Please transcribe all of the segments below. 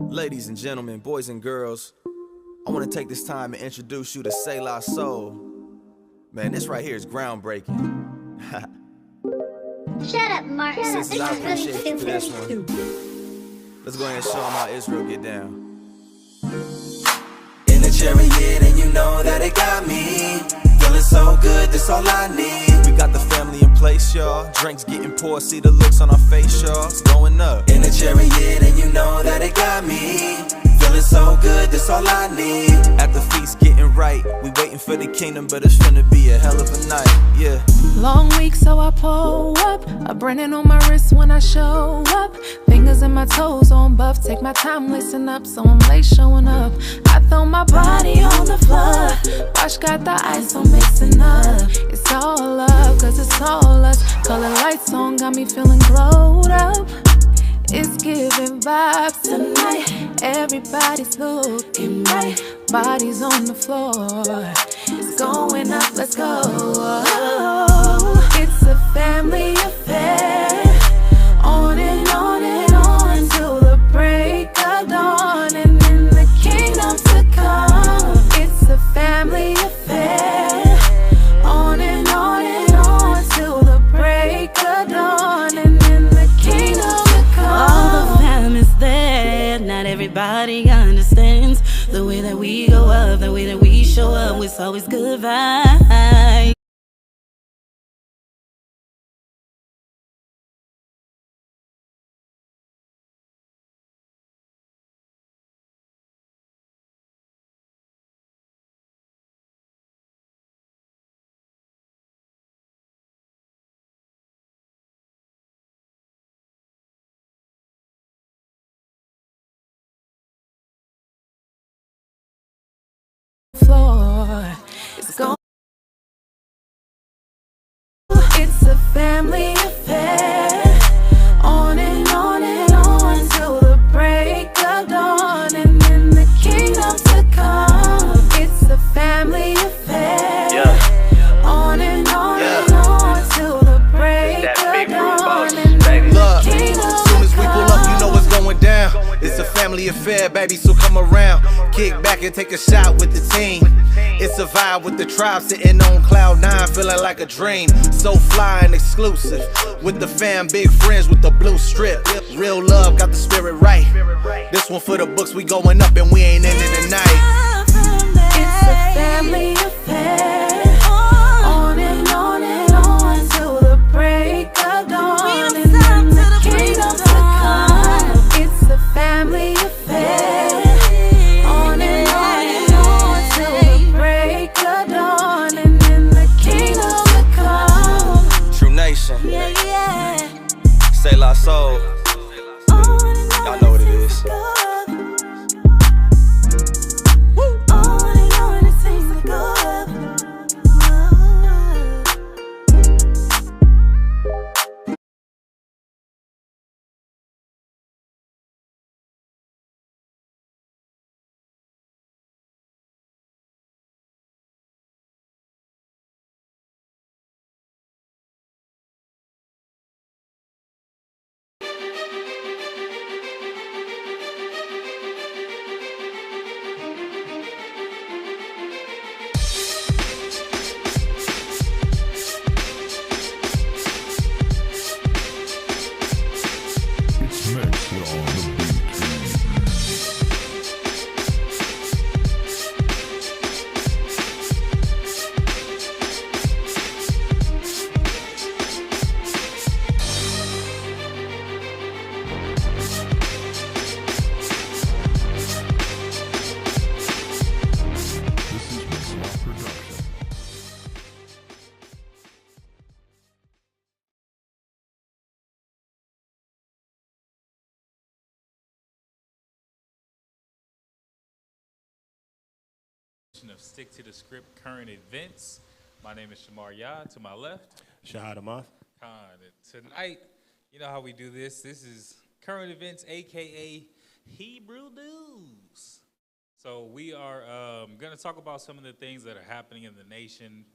Ladies and gentlemen, boys and girls, I want to take this time and introduce you to Shalam Yasharahla. Man, this right here is groundbreaking. Shut up, Mark. Sisters, I appreciate you for this one. Let's go ahead and show them how Israel get down. In the chariot, and you know that it got me. Feeling so good, that's all I need. We got the family in place, y'all. Drinks getting poured, see the looks on our face, y'all. It's going up. In the chariot, and you know that it got me. Feeling so good, that's all I need. At the feast getting right. We waiting for the kingdom, but it's finna be a hell of a night, yeah. Long week, so I pull up. A branding on my wrist when I show up. Fingers and my toes on buff. Take my time, listen up, so I'm late showing up. I throw my body on the floor. Watch got the ice, so mixing up. It's all love, cause it's all us. Color lights on, got me feeling glowed up. It's giving vibes tonight. Everybody's looking right. Bodies on the floor. It's going up, let's go. It's a family affair. On and on and on till the break of dawn. And in the kingdom to come. It's a family affair. On and on and on till the break of dawn. And in the kingdom to come. All the fam is there. Not everybody understands the way that we go up, the way that we show up. It's always good vibes. Floor. It's going. It's a family affair. On and on and on till the break of dawn. And in the kingdom to come. It's a family affair. Yeah. On and on Yeah. and on till the break That of big group dawn. boss, And baby. in the Look, kingdom as soon as we pull up, you know what's going down. It's a family affair, baby, so come around. Kick back and take a shot with the team. It's a vibe with the tribe sitting on cloud nine, feeling like a dream. So fly and exclusive. With the fam, big friends with the blue strip. Real love, got the spirit right. This one for the books, we going up and we ain't ending tonight. It's a family affair. On and on and on till the break of dawn. And in the kingdom to come. It's a family affair. On and on till the break of dawn. And in the kingdom to come. True Nation, Yeah, yeah. Shalam Yasharahla. Y'all know what it is. Of Stick to the Script current events. My name is Shamar. To my left, Shahadamoth. Khan. Tonight, you know how we do this. This is current events, aka Hebrew news. So we are going to talk about some of the things that are happening in the nation,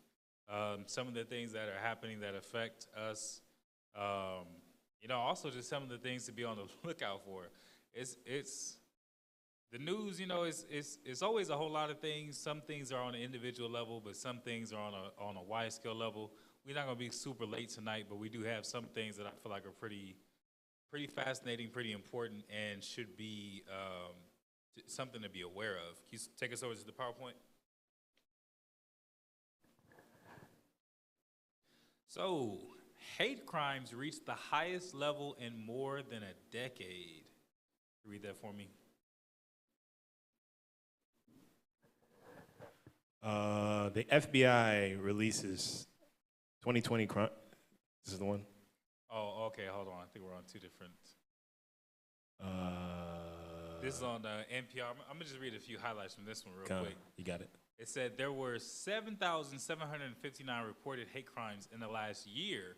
some of the things that are happening that affect us. Also just some of the things to be on the lookout for. It's the news, you know, it's always a whole lot of things. Some things are on an individual level, but some things are on a wide scale level. We're not gonna be super late tonight, but we do have some things that I feel like are pretty fascinating, pretty important, and should be something to be aware of. Can you take us over to the PowerPoint? So, hate crimes reached the highest level in more than a decade. Read that for me. The FBI releases 2020 crime. This is the one. Oh, okay. Hold on. I think we're on two different. This is on NPR. I'm gonna just read a few highlights from this one real quick. You got it. It said there were 7,759 reported hate crimes in the last year,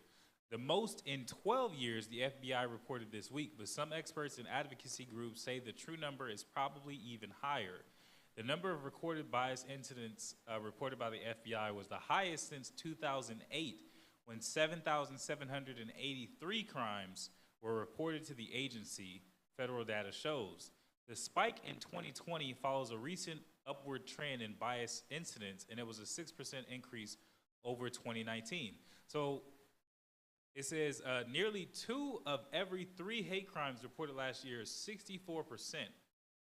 the most in 12 years, the FBI reported this week. But some experts and advocacy groups say the true number is probably even higher. The number of recorded bias incidents reported by the FBI was the highest since 2008, when 7,783 crimes were reported to the agency, federal data shows. The spike in 2020 follows a recent upward trend in bias incidents, and it was a 6% increase over 2019. So it says nearly 2 of every 3 hate crimes reported last year, 64%,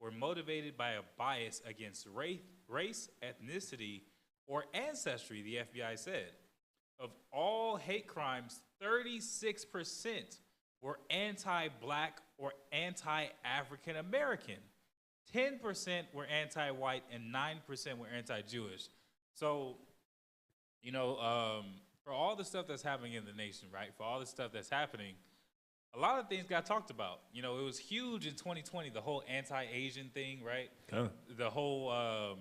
were motivated by a bias against race, ethnicity, or ancestry, the FBI said. Of all hate crimes, 36% were anti-black or anti-African American. 10% were anti-white and 9% were anti-Jewish. So, you know, for all the stuff that's happening in the nation, right? For all the stuff that's happening, a lot of things got talked about. You know, it was huge in 2020, the whole anti-Asian thing, right? Huh. The whole,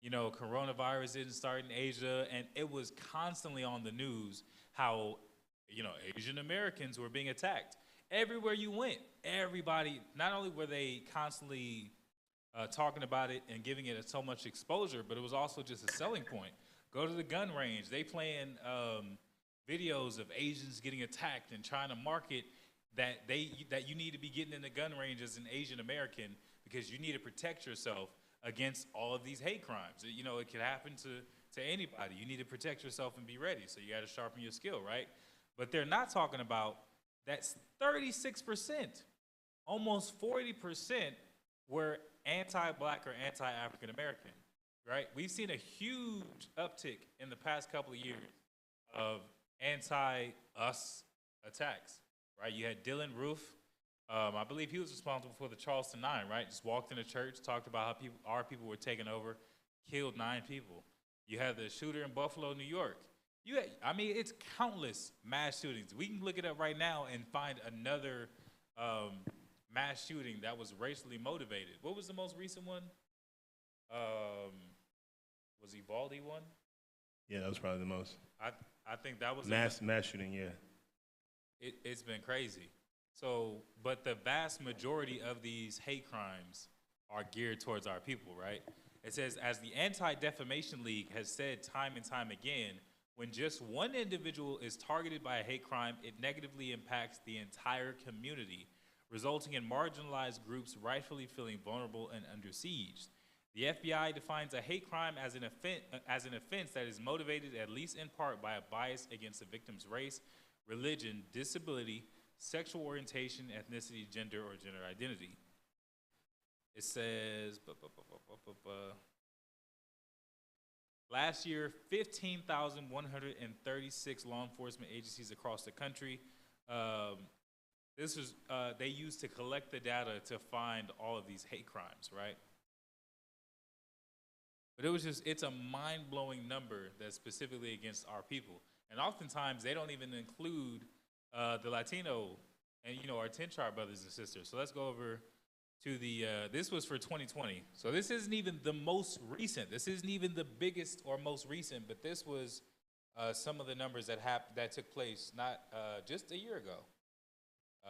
you know, coronavirus didn't start in Asia, and it was constantly on the news how, you know, Asian Americans were being attacked. Everywhere you went, everybody, not only were they constantly talking about it and giving it so much exposure, but it was also just a selling point. Go to the gun range. They playing videos of Asians getting attacked and trying to market that you need to be getting in the gun range as an Asian American because you need to protect yourself against all of these hate crimes. You know, it could happen to anybody. You need to protect yourself and be ready, so you got to sharpen your skill, right? But they're not talking about that's 36%, almost 40% were anti-black or anti-African American, right? We've seen a huge uptick in the past couple of years of anti-us attacks, right? You had Dylan Roof. I believe he was responsible for the Charleston 9, right? Just walked in a church, talked about how our people were taking over, killed 9 people. You had the shooter in Buffalo, New York. I mean, it's countless mass shootings. We can look it up right now and find another mass shooting that was racially motivated. What was the most recent one? Was Uvalde one? Yeah, that was probably the most. I think that was mass shooting. Yeah, it's been crazy. So, but the vast majority of these hate crimes are geared towards our people, right? It says, as the Anti-Defamation League has said time and time again, when just one individual is targeted by a hate crime, it negatively impacts the entire community, resulting in marginalized groups rightfully feeling vulnerable and under siege. The FBI defines a hate crime as an offense that is motivated at least in part by a bias against the victim's race, religion, disability, sexual orientation, ethnicity, gender, or gender identity. It says, last year, 15,136 law enforcement agencies across the country. This was they used to collect the data to find all of these hate crimes, right? But it's a mind-blowing number that's specifically against our people. And oftentimes, they don't even include the Latino and, you know, our 10 Tribe brothers and sisters. So let's go over to the, this was for 2020. So this isn't even the most recent. This isn't even the biggest or most recent, but this was some of the numbers that took place not just a year ago.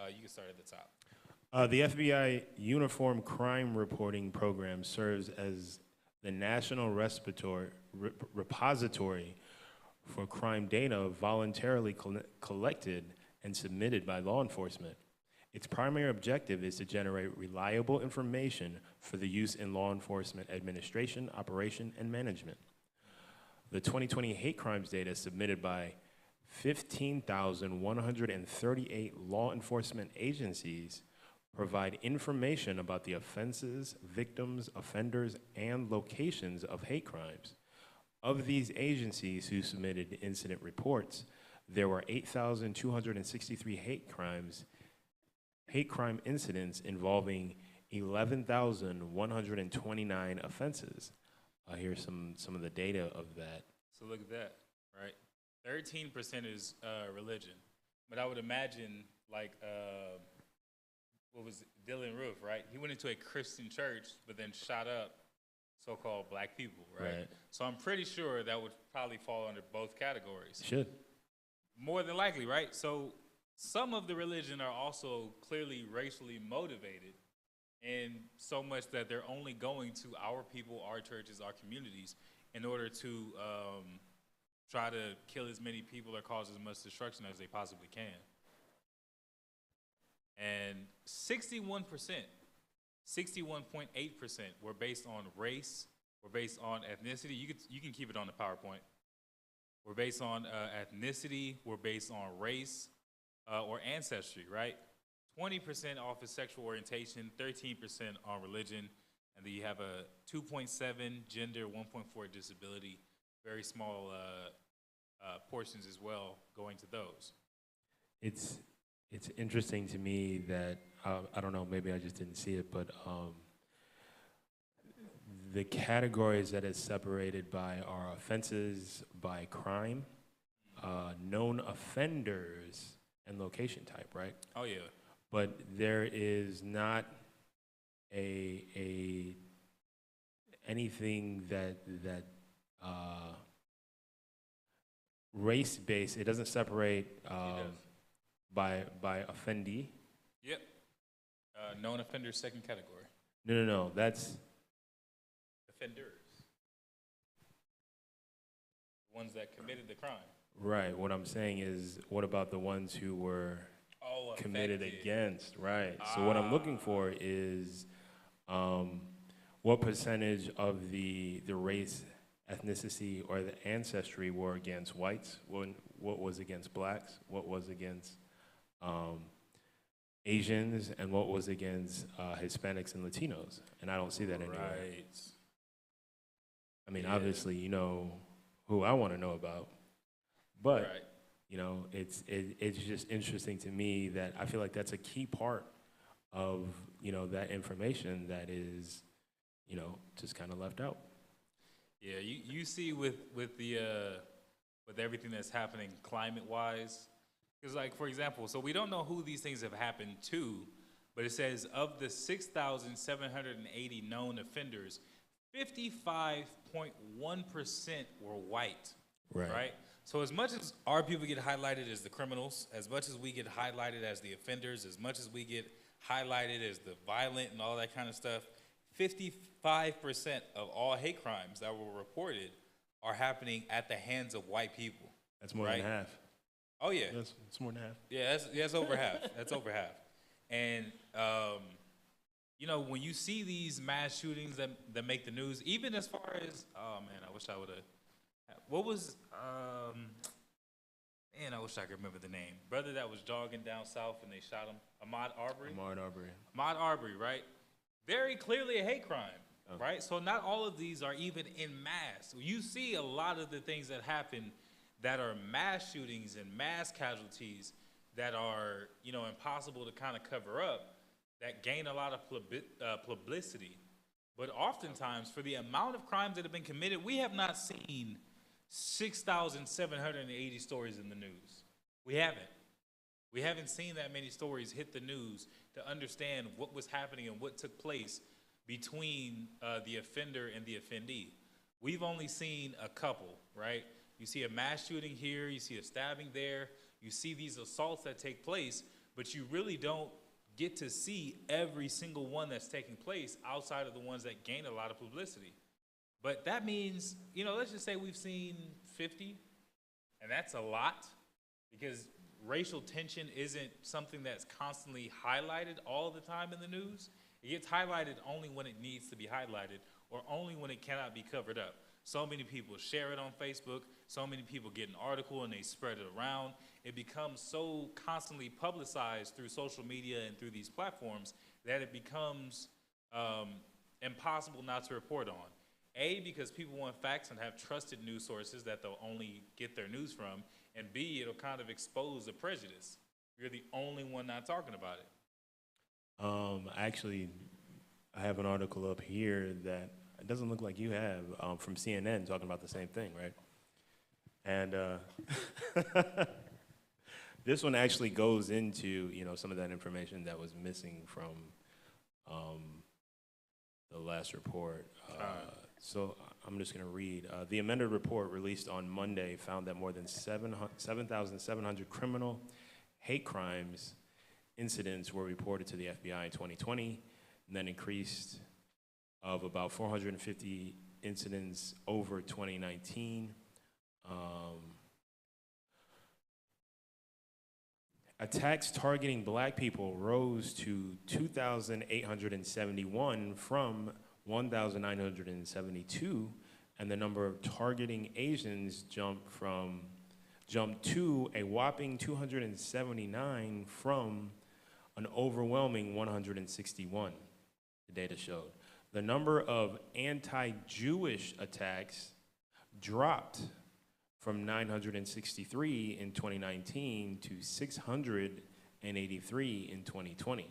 You can start at the top. The FBI Uniform Crime Reporting Program serves as the national repository for crime data voluntarily collected and submitted by law enforcement. Its primary objective is to generate reliable information for the use in law enforcement administration, operation, and management. The 2020 hate crimes data submitted by 15,138 law enforcement agencies provide information about the offenses, victims, offenders, and locations of hate crimes. Of these agencies who submitted incident reports, there were 8,263 hate crime incidents involving 11,129 offenses. Here's some of the data of that. So look at that, right? 13% is religion, but I would imagine like what was it? Dylan Roof, right? He went into a Christian church, but then shot up so-called black people, right? So I'm pretty sure that would probably fall under both categories. Should. More than likely, right? So some of the religion are also clearly racially motivated, and so much that they're only going to our people, our churches, our communities, in order to try to kill as many people or cause as much destruction as they possibly can. And 61%, 61.8% were based on race, were based on ethnicity. You can keep it on the PowerPoint. We're based on ethnicity, we're based on race or ancestry, right? 20% off of sexual orientation, 13% on religion, and then you have a 2.7 gender, 1.4 disability, very small portions as well going to those. It's interesting to me that, I don't know, maybe I just didn't see it, but the categories that is separated by are offenses by crime, known offenders, and location type, right? Oh, yeah. But there is not anything that race-based. It doesn't separate by offendee. Yep. Known offenders, second category. No. That's Offenders. Ones that committed the crime. right. What I'm saying is, what about the ones who were committed against? Right. So what I'm looking for is what percentage of the race, ethnicity, or the ancestry were against whites? What was against blacks? What was against Asians? And what was against Hispanics and Latinos? And I don't see that anywhere. Right. I mean, obviously, you know who I want to know about, but Right. you know, it's just interesting to me that I feel like that's a key part of, you know, that information that is, you know, just kind of left out. Yeah, you see with everything that's happening climate-wise, because like, for example, so we don't know who these things have happened to, but it says of the 6,780 known offenders, 55.1% were white, right? So as much as our people get highlighted as the criminals, as much as we get highlighted as the offenders, as much as we get highlighted as the violent and all that kind of stuff, 55% of all hate crimes that were reported are happening at the hands of white people. That's more than half. Oh, yeah. Yes, it's more than half. Yeah, that's over half. That's over half. And, you know, when you see these mass shootings that make the news, even as far as, oh, man, I wish I would have, what was, man, I wish I could remember the name. Brother that was jogging down south and they shot him, Ahmaud Arbery. Ahmaud Arbery, right? Very clearly a hate crime, right? So not all of these are even in mass. You see a lot of the things that happen that are mass shootings and mass casualties that are, you know, impossible to kind of cover up, that gain a lot of publicity. But oftentimes, for the amount of crimes that have been committed, we have not seen 6,780 stories in the news. We haven't. We haven't seen that many stories hit the news to understand what was happening and what took place between the offender and the offendee. We've only seen a couple, right? You see a mass shooting here, you see a stabbing there, you see these assaults that take place, but you really don't get to see every single one that's taking place outside of the ones that gain a lot of publicity. But that means, you know, let's just say we've seen 50, and that's a lot, because racial tension isn't something that's constantly highlighted all the time in the news. It gets highlighted only when it needs to be highlighted or only when it cannot be covered up. So many people share it on Facebook. So many people get an article and they spread it around. It becomes so constantly publicized through social media and through these platforms that it becomes impossible not to report on. A, because people want facts and have trusted news sources that they'll only get their news from. And B, it'll kind of expose the prejudice. You're the only one not talking about it. Actually, I have an article up here that it doesn't look like you have from CNN talking about the same thing, right? And this one actually goes into some of that information that was missing from the last report. So I'm just going to read. The amended report released on Monday found that more than 7,700 criminal hate crimes incidents were reported to the FBI in 2020, and then increased of about 450 incidents over 2019. Attacks targeting black people rose to 2,871 from 1,972, and the number of targeting Asians jumped to a whopping 279 from an overwhelming 161, the data showed. The number of anti-Jewish attacks dropped from 963 in 2019 to 683 in 2020.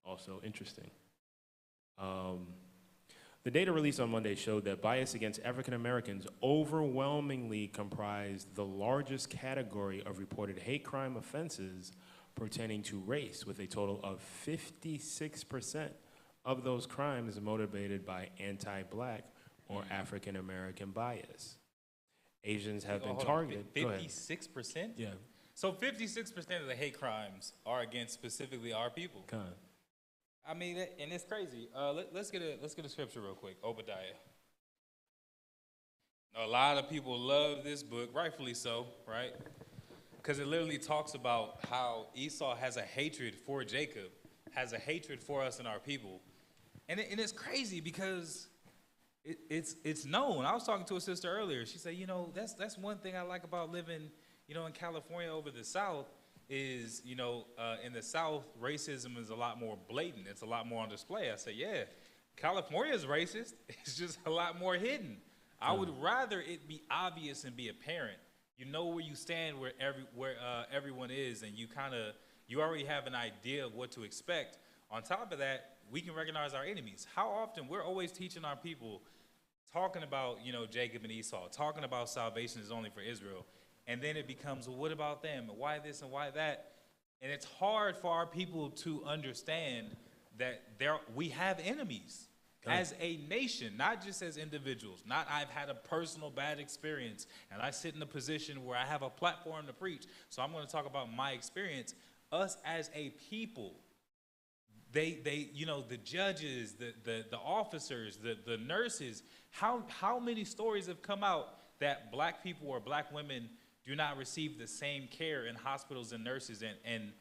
Also interesting. The data released on Monday showed that bias against African Americans overwhelmingly comprised the largest category of reported hate crime offenses pertaining to race, with a total of 56% of those crimes motivated by anti-black or African American bias. Asians have been targeted. 56%? Yeah. So 56% of the hate crimes are against specifically our people. Kind of. I mean, and it's crazy. Let's get a scripture real quick. Obadiah. A lot of people love this book, rightfully so, right? Because it literally talks about how Esau has a hatred for Jacob, has a hatred for us and our people. And it's crazy because it's known. I was talking to a sister earlier. She said, that's one thing I like about living, in California over the South is, in the South, racism is a lot more blatant. It's a lot more on display. I said, yeah, California is racist. It's just a lot more hidden. I would rather it be obvious and be apparent. You know where you stand, where everyone is, and you already have an idea of what to expect. On top of that, we can recognize our enemies. How often we're always teaching our people, talking about, Jacob and Esau, talking about salvation is only for Israel. And then it becomes, well, what about them? And why this and why that? And it's hard for our people to understand that we have enemies as a nation, not just as individuals. Not I've had a personal bad experience and I sit in a position where I have a platform to preach. So I'm going to talk about my experience. Us as a people, the judges, the officers, the nurses, how many stories have come out that black people or black women do not receive the same care in hospitals and nurses and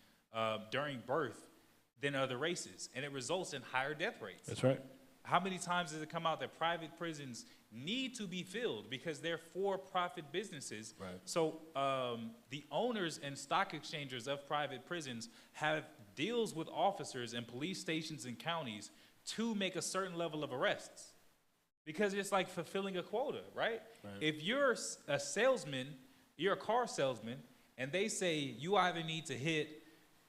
during birth than other races, and it results in higher death rates. That's right. How many times does it come out that private prisons need to be filled because they're for-profit businesses? Right. So the owners and stock exchangers of private prisons have deals with officers and police stations and counties to make a certain level of arrests because it's like fulfilling a quota, right? If you're a salesman, you're a car salesman, and they say you either need to hit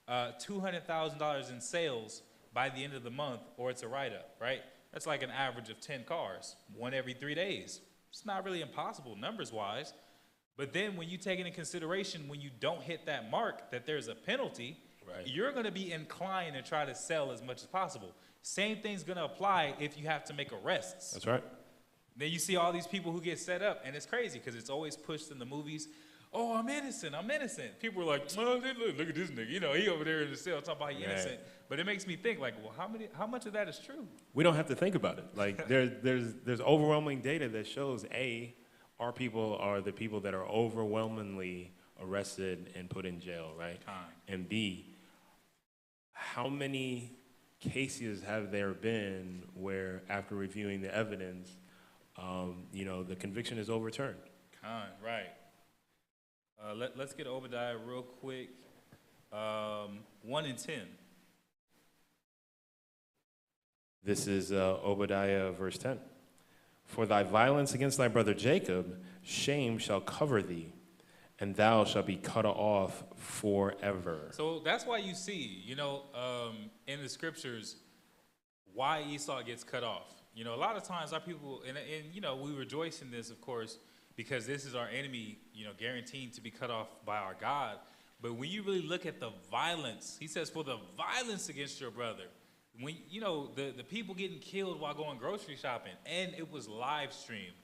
$200,000 in sales by the end of the month or it's a write-up, right? That's like an average of 10 cars, one every 3 days. It's not really impossible numbers-wise, but then when you take into consideration when you don't hit that mark, that there's a penalty, you're gonna be inclined to try to sell as much as possible. Same thing's gonna apply if you have to make arrests. That's right. Then you see all these people who get set up, and it's crazy because it's always pushed in the movies. Oh, I'm innocent, I'm innocent. People are like, oh, look at this nigga, he over there in the cell talking about he innocent. But it makes me think, like, well, how much of that is true? We don't have to think about it. Like, there's overwhelming data that shows, our people are the people that are overwhelmingly arrested and put in jail, right? Time. And B, how many cases have there been where after reviewing the evidence, the conviction is overturned? Right. Let's get Obadiah real quick. 1 in 10. This is Obadiah verse 10. For thy violence against thy brother Jacob, shame shall cover thee, and thou shalt be cut off forever. So that's why you see, in the scriptures, why Esau gets cut off. A lot of times our people, and we rejoice in this, of course, because this is our enemy, guaranteed to be cut off by our God. But when you really look at the violence, he says, for the violence against your brother, when, the people getting killed while going grocery shopping, and it was live streamed.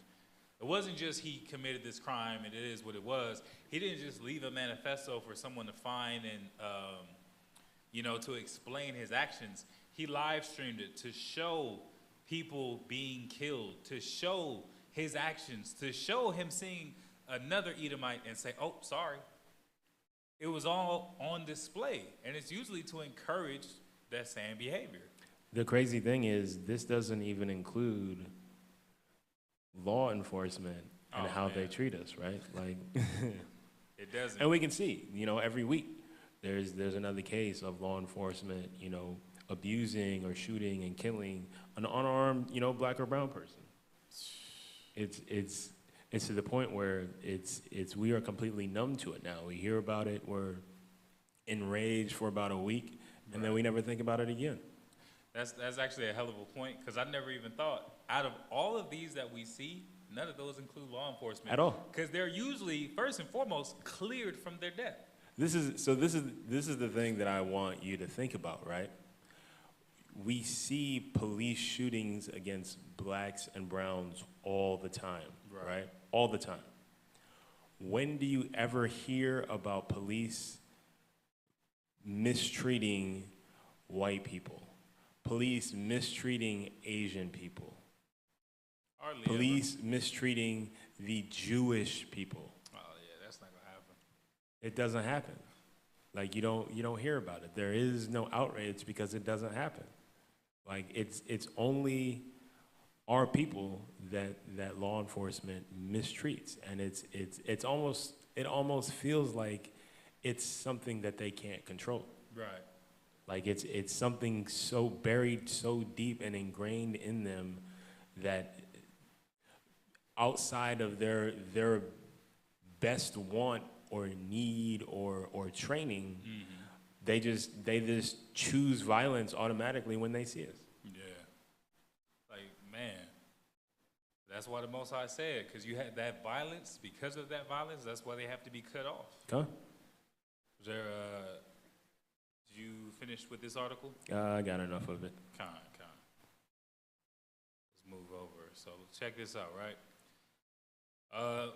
It wasn't just he committed this crime and it is what it was. He didn't just leave a manifesto for someone to find and, to explain his actions. He live streamed it to show people being killed, to show his actions, to show him seeing another Edomite and say, oh, sorry. It was all on display, and it's usually to encourage that same behavior. The crazy thing is, this doesn't even include law enforcement and how they treat us, right? Like, it doesn't. And we can see, every week there's another case of law enforcement, abusing or shooting and killing an unarmed, black or brown person. It's to the point where we are completely numb to it now. We hear about it, we're enraged for about a week, and then we never think about it again. That's actually a hell of a point, because I never even thought, out of all of these that we see, none of those include law enforcement. At all. Because they're usually, first and foremost, cleared from their debt. This is the thing that I want you to think about, right? We see police shootings against blacks and browns all the time, right? All the time. When do you ever hear about police mistreating white people? Police mistreating Asian people? Hardly police ever. Mistreating the Jewish people? Oh yeah, that's not gonna happen. It doesn't happen. Like you don't hear about it. There is no outrage because it doesn't happen. Like it's only our people that law enforcement mistreats, and it almost feels like it's something that they can't control. Right. Like it's something so buried so deep and ingrained in them that outside of their best want or need or training, they just choose violence automatically when they see us. Yeah. Like, man, that's why the Most High said, because you had that violence, because of that violence, that's why they have to be cut off. Huh? Was there, did you finish with this article? I got enough of it. Con. Let's move over. So check this out, right? A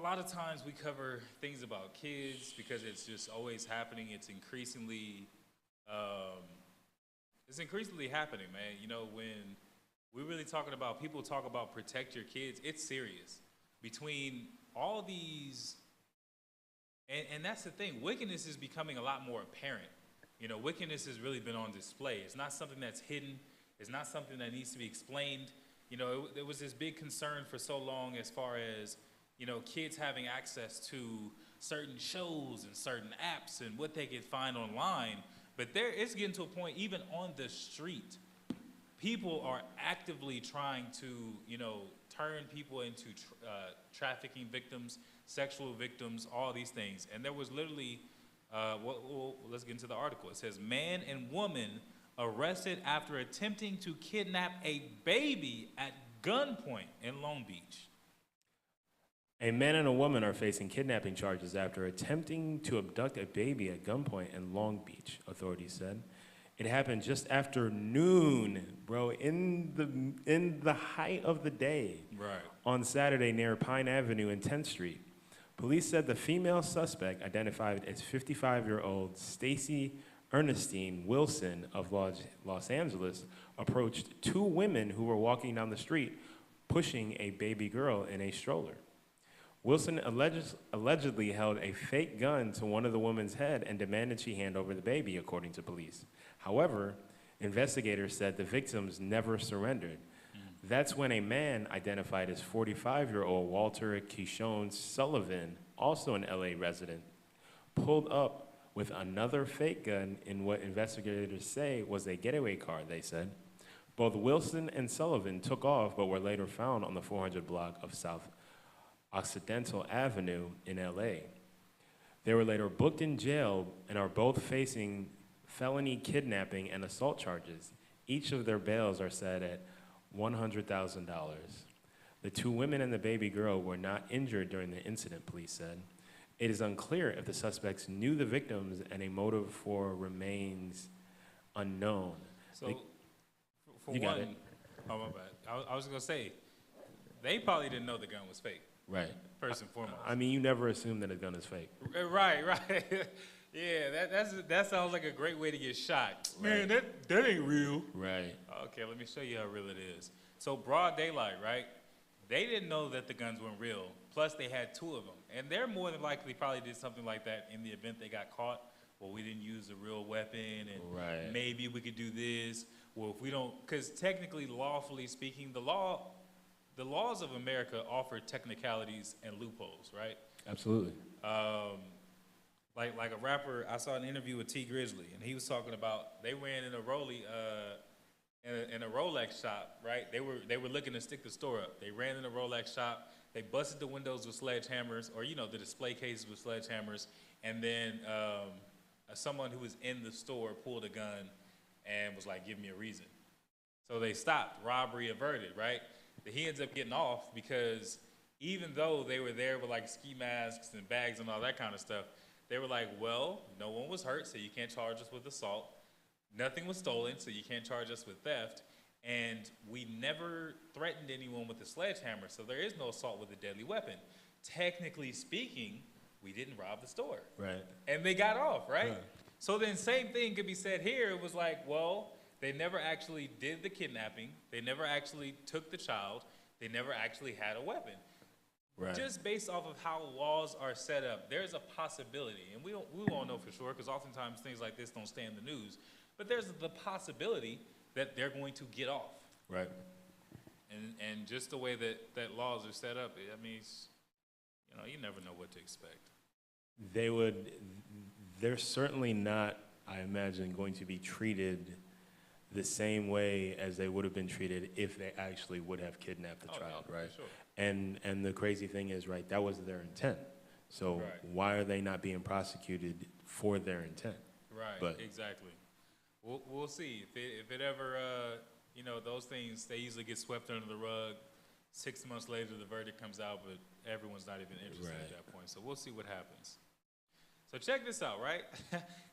lot of times we cover things about kids because it's just always happening. It's increasingly happening, man. When we're really talking about, people talk about protect your kids, it's serious. Between all these, and that's the thing, wickedness is becoming a lot more apparent. Wickedness has really been on display. It's not something that's hidden. It's not something that needs to be explained. There was this big concern for so long as far as, kids having access to certain shows and certain apps and what they could find online. But it's getting to a point, even on the street, people are actively trying to, turn people into trafficking victims, sexual victims, all these things. And there was literally, let's get into the article. It says, man and woman arrested after attempting to kidnap a baby at gunpoint in Long Beach. A man and a woman are facing kidnapping charges after attempting to abduct a baby at gunpoint in Long Beach, authorities said. It happened just after noon, bro, in the height of the day, right, on Saturday near Pine Avenue and 10th Street. Police said the female suspect, identified as 55-year-old Stacy Ernestine Wilson of Los Angeles, approached two women who were walking down the street pushing a baby girl in a stroller. Wilson allegedly held a fake gun to one of the woman's head and demanded she hand over the baby, according to police. However, investigators said the victims never surrendered. That's when a man identified as 45-year-old Walter Keyshawn Sullivan, also an LA resident, pulled up with another fake gun in what investigators say was a getaway car, they said. Both Wilson and Sullivan took off but were later found on the 400 block of South Occidental Avenue in LA. They were later booked in jail and are both facing felony kidnapping and assault charges. Each of their bails are set at $100,000. The two women and the baby girl were not injured during the incident, police said. It is unclear if the suspects knew the victims, and a motive for remains unknown. So, for one, oh my bad. I was gonna say, they probably didn't know the gun was fake. Right. First and foremost. I mean, you never assume that a gun is fake. Right. Yeah, that sounds like a great way to get shot. Right. Man, that ain't real. Right. Okay, let me show you how real it is. So broad daylight, right? They didn't know that the guns weren't real. Plus, they had two of them. And they're more than likely probably did something like that in the event they got caught. Well, we didn't use a real weapon, and maybe we could do this. Well, if we don't, because technically, lawfully speaking, the laws of America offer technicalities and loopholes, right? Absolutely. Like a rapper, I saw an interview with T Grizzly, and he was talking about they ran in a in a Rolex shop, right? They were looking to stick the store up. They ran in a Rolex shop. They busted the windows with sledgehammers, or the display cases with sledgehammers, and then someone who was in the store pulled a gun and was like, "Give me a reason." So they stopped. Robbery averted, right? But he ends up getting off because even though they were there with like ski masks and bags and all that kind of stuff, they were like, well, no one was hurt, so you can't charge us with assault. Nothing was stolen, so you can't charge us with theft. And we never threatened anyone with a sledgehammer, so there is no assault with a deadly weapon. Technically speaking, we didn't rob the store. Right. And they got off, right? So then same thing could be said here. It was like, well, they never actually did the kidnapping. They never actually took the child. They never actually had a weapon. Right. Just based off of how laws are set up, there's a possibility, and we won't know for sure because oftentimes things like this don't stay in the news, but there's the possibility that they're going to get off. Right. And just the way that laws are set up, I mean, you never know what to expect. They're certainly not, I imagine, going to be treated the same way as they would have been treated if they actually would have kidnapped the child, right? For sure. And the crazy thing is, right, that was their intent. So why are they not being prosecuted for their intent? Right, but, exactly. We'll see. If it ever, those things, they usually get swept under the rug. 6 months later, the verdict comes out, but everyone's not even interested at that point. So we'll see what happens. So check this out, right?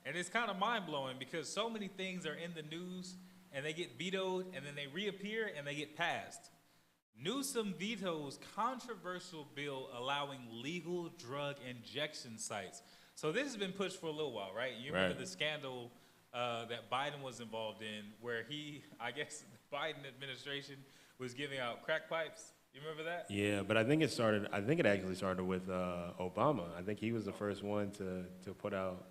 And it's kind of mind-blowing because so many things are in the news, and they get vetoed, and then they reappear, and they get passed. Newsom vetoes controversial bill allowing legal drug injection sites. So this has been pushed for a little while, right? You remember the scandal that Biden was involved in where I guess the Biden administration was giving out crack pipes. You remember that? Yeah, but I think it actually started with Obama. I think he was the first one to put out,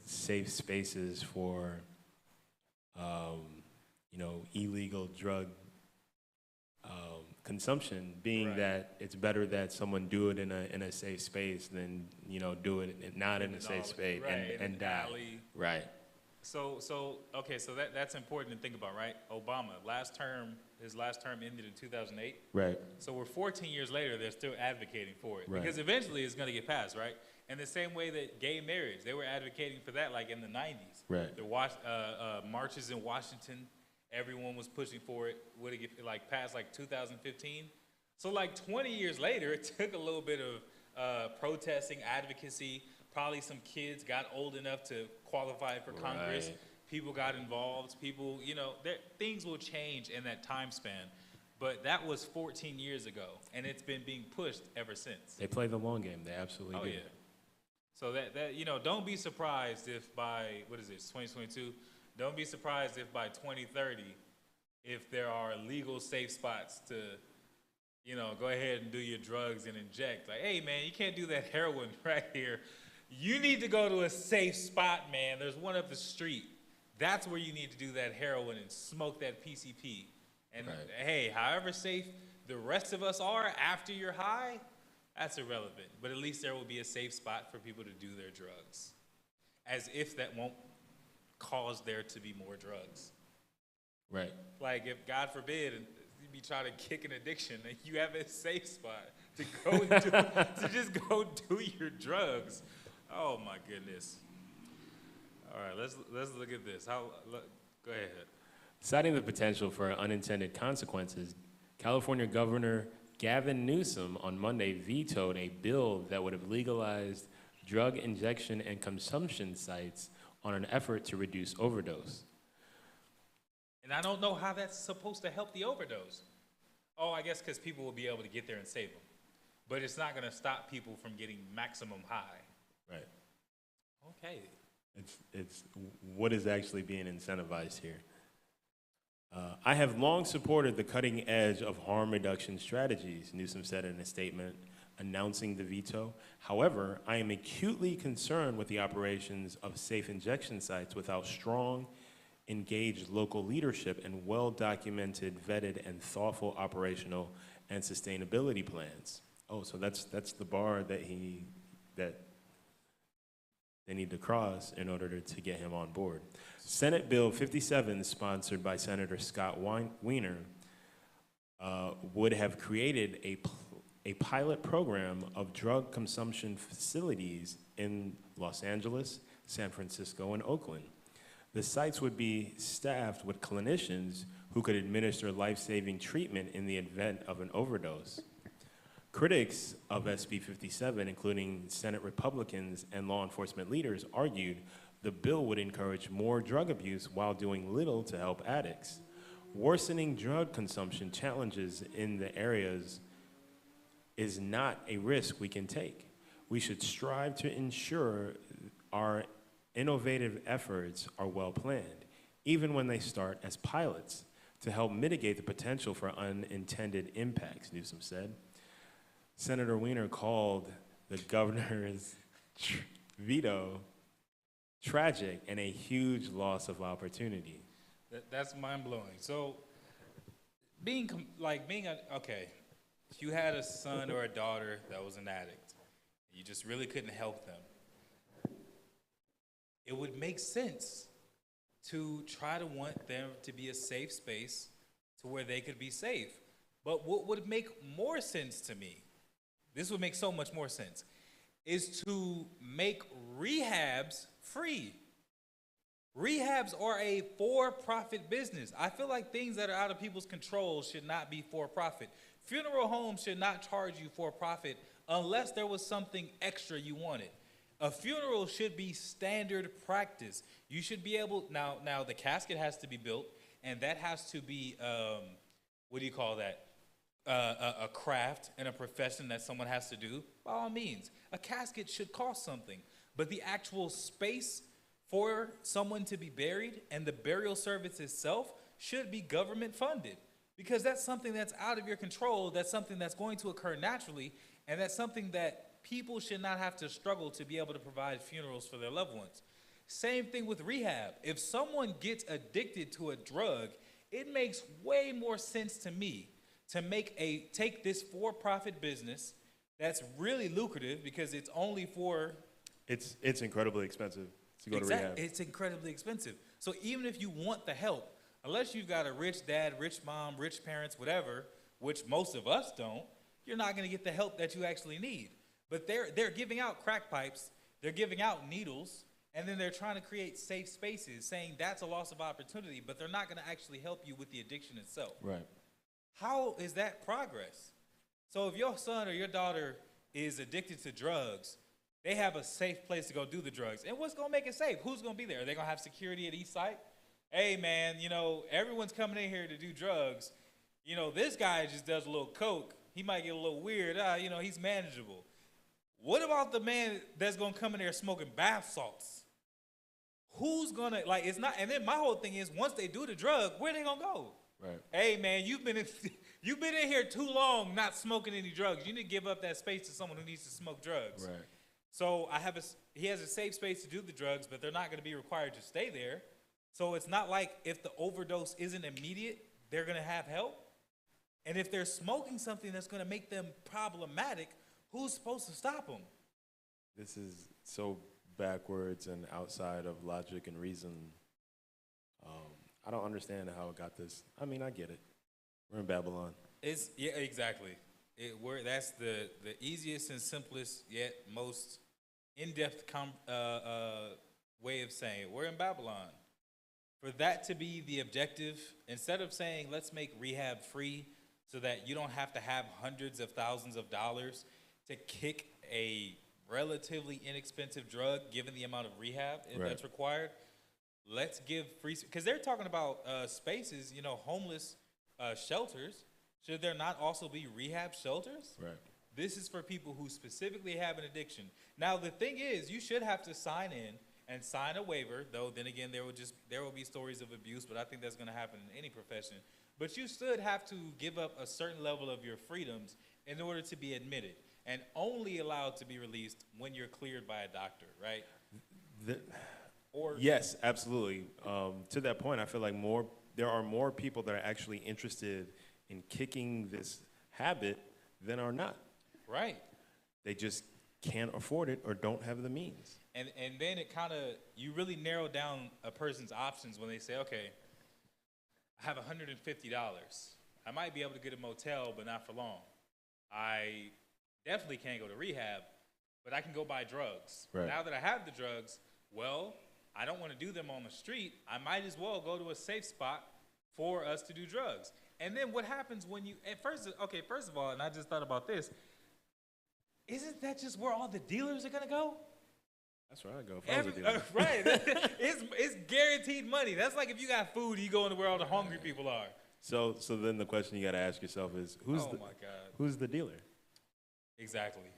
safe spaces for, illegal drug consumption, being that it's better that someone do it in a safe space than do it not in a safe space and die. Alley. Right. So that's important to think about, right? Obama, his last term ended in 2008. Right. So we're 14 years later, they're still advocating for it. Right. Because eventually it's going to get passed, right? And the same way that gay marriage, they were advocating for that like in the 90s. Right. The marches in Washington, everyone was pushing for it. Would it get passed 2015? So 20 years later, it took a little bit of protesting, advocacy. Probably some kids got old enough to qualify for Congress. Right. People got involved. People, things will change in that time span. But that was 14 years ago, and it's been being pushed ever since. They play the long game. They absolutely do. Oh, yeah. So that don't be surprised if by, 2022? Don't be surprised if by 2030, if there are legal safe spots to, go ahead and do your drugs and inject. Like, hey, man, you can't do that heroin right here. You need to go to a safe spot, man. There's one up the street. That's where you need to do that heroin and smoke that PCP. And hey, however safe the rest of us are after you're high, that's irrelevant. But at least there will be a safe spot for people to do their drugs. As if that won't cause there to be more drugs. Right. Like if, God forbid, you be trying to kick an addiction, and you have a safe spot to go to just go do your drugs. Oh my goodness. All right, let's look at this. Go ahead. Citing the potential for unintended consequences, California Governor Gavin Newsom on Monday vetoed a bill that would have legalized drug injection and consumption sites on an effort to reduce overdose. And I don't know how that's supposed to help the overdose. Oh, I guess because people will be able to get there and save them. But it's not going to stop people from getting maximum high. Right. Okay. It's what is actually being incentivized here. I have long supported the cutting edge of harm reduction strategies, Newsom said in a statement announcing the veto. However, I am acutely concerned with the operations of safe injection sites without strong, engaged local leadership and well-documented, vetted, and thoughtful operational and sustainability plans. Oh, so that's the bar that they need to cross in order to get him on board. Senate Bill 57, sponsored by Senator Scott Wiener, would have created a pilot program of drug consumption facilities in Los Angeles, San Francisco, and Oakland. The sites would be staffed with clinicians who could administer life-saving treatment in the event of an overdose. Critics of SB 57, including Senate Republicans and law enforcement leaders, argued the bill would encourage more drug abuse while doing little to help addicts. Worsening drug consumption challenges in the areas is not a risk we can take. We should strive to ensure our innovative efforts are well planned, even when they start as pilots, to help mitigate the potential for unintended impacts, Newsom said. Senator Wiener called the governor's veto tragic and a huge loss of opportunity. That's mind-blowing. So, okay, if you had a son or a daughter that was an addict, you just really couldn't help them, it would make sense to try to want them to be a safe space to where they could be safe. But what would make more sense to me, this would make so much more sense, is to make rehabs free. Rehabs are a for-profit business. I feel like things that are out of people's control should not be for-profit. Funeral homes should not charge you for profit unless there was something extra you wanted. A funeral should be standard practice. You should be able, now the casket has to be built, and that has to be, what do you call that? A craft and a profession that someone has to do. By all means, a casket should cost something, but the actual space for someone to be buried and the burial service itself should be government funded, because that's something that's out of your control. That's something that's going to occur naturally, and that's something that people should not have to struggle to be able to provide funerals for their loved ones. Same thing with rehab. If someone gets addicted to a drug, it makes way more sense to me to take this for-profit business that's really lucrative, because it's only for... It's incredibly expensive to go to rehab. It's incredibly expensive. So even if you want the help, unless you've got a rich dad, rich mom, rich parents, whatever, which most of us don't, you're not going to get the help that you actually need. But they're giving out crack pipes, they're giving out needles, and then they're trying to create safe spaces, saying that's a loss of opportunity, but they're not going to actually help you with the addiction itself. Right. How is that progress? So if your son or your daughter is addicted to drugs, they have a safe place to go do the drugs. And what's going to make it safe? Who's going to be there? Are they going to have security at each site? Hey, man, everyone's coming in here to do drugs. This guy just does a little coke. He might get a little weird. He's manageable. What about the man that's going to come in there smoking bath salts? Who's going to, it's not, and then my whole thing is, once they do the drug, where are they going to go? Right. Hey, man, you've been You've been in here too long not smoking any drugs. You need to give up that space to someone who needs to smoke drugs. Right. So he has a safe space to do the drugs, but they're not going to be required to stay there. So it's not like if the overdose isn't immediate, they're going to have help. And if they're smoking something that's going to make them problematic, who's supposed to stop them? This is so backwards and outside of logic and reason. I don't understand how it got this. I mean, I get it. We're in Babylon. Yeah, exactly. That's the easiest and simplest yet most in-depth way of saying it. We're in Babylon. For that to be the objective, instead of saying let's make rehab free so that you don't have to have hundreds of thousands of dollars to kick a relatively inexpensive drug given the amount of rehab that's required, let's give free, because they're talking about spaces, homeless shelters. Should there not also be rehab shelters? Right. This is for people who specifically have an addiction. Now, the thing is, you should have to sign in and sign a waiver, though then again, there will be stories of abuse, but I think that's going to happen in any profession. But you should have to give up a certain level of your freedoms in order to be admitted, and only allowed to be released when you're cleared by a doctor, right? Yes, absolutely. To that point, I feel like there are more people that are actually interested in kicking this habit than are not. Right. They just can't afford it or don't have the means. And then it kind of, you really narrow down a person's options when they say, okay, I have $150. I might be able to get a motel, but not for long. I definitely can't go to rehab, but I can go buy drugs. Right. Now that I have the drugs, well, I don't want to do them on the street. I might as well go to a safe spot for us to do drugs. And then what happens when first of all, and I just thought about this, isn't that just where all the dealers are going to go? That's where I go. If I was a dealer. Right. It's guaranteed money. That's like if you got food, you go into where all the hungry people are. So then the question you got to ask yourself is, who's the dealer? Exactly.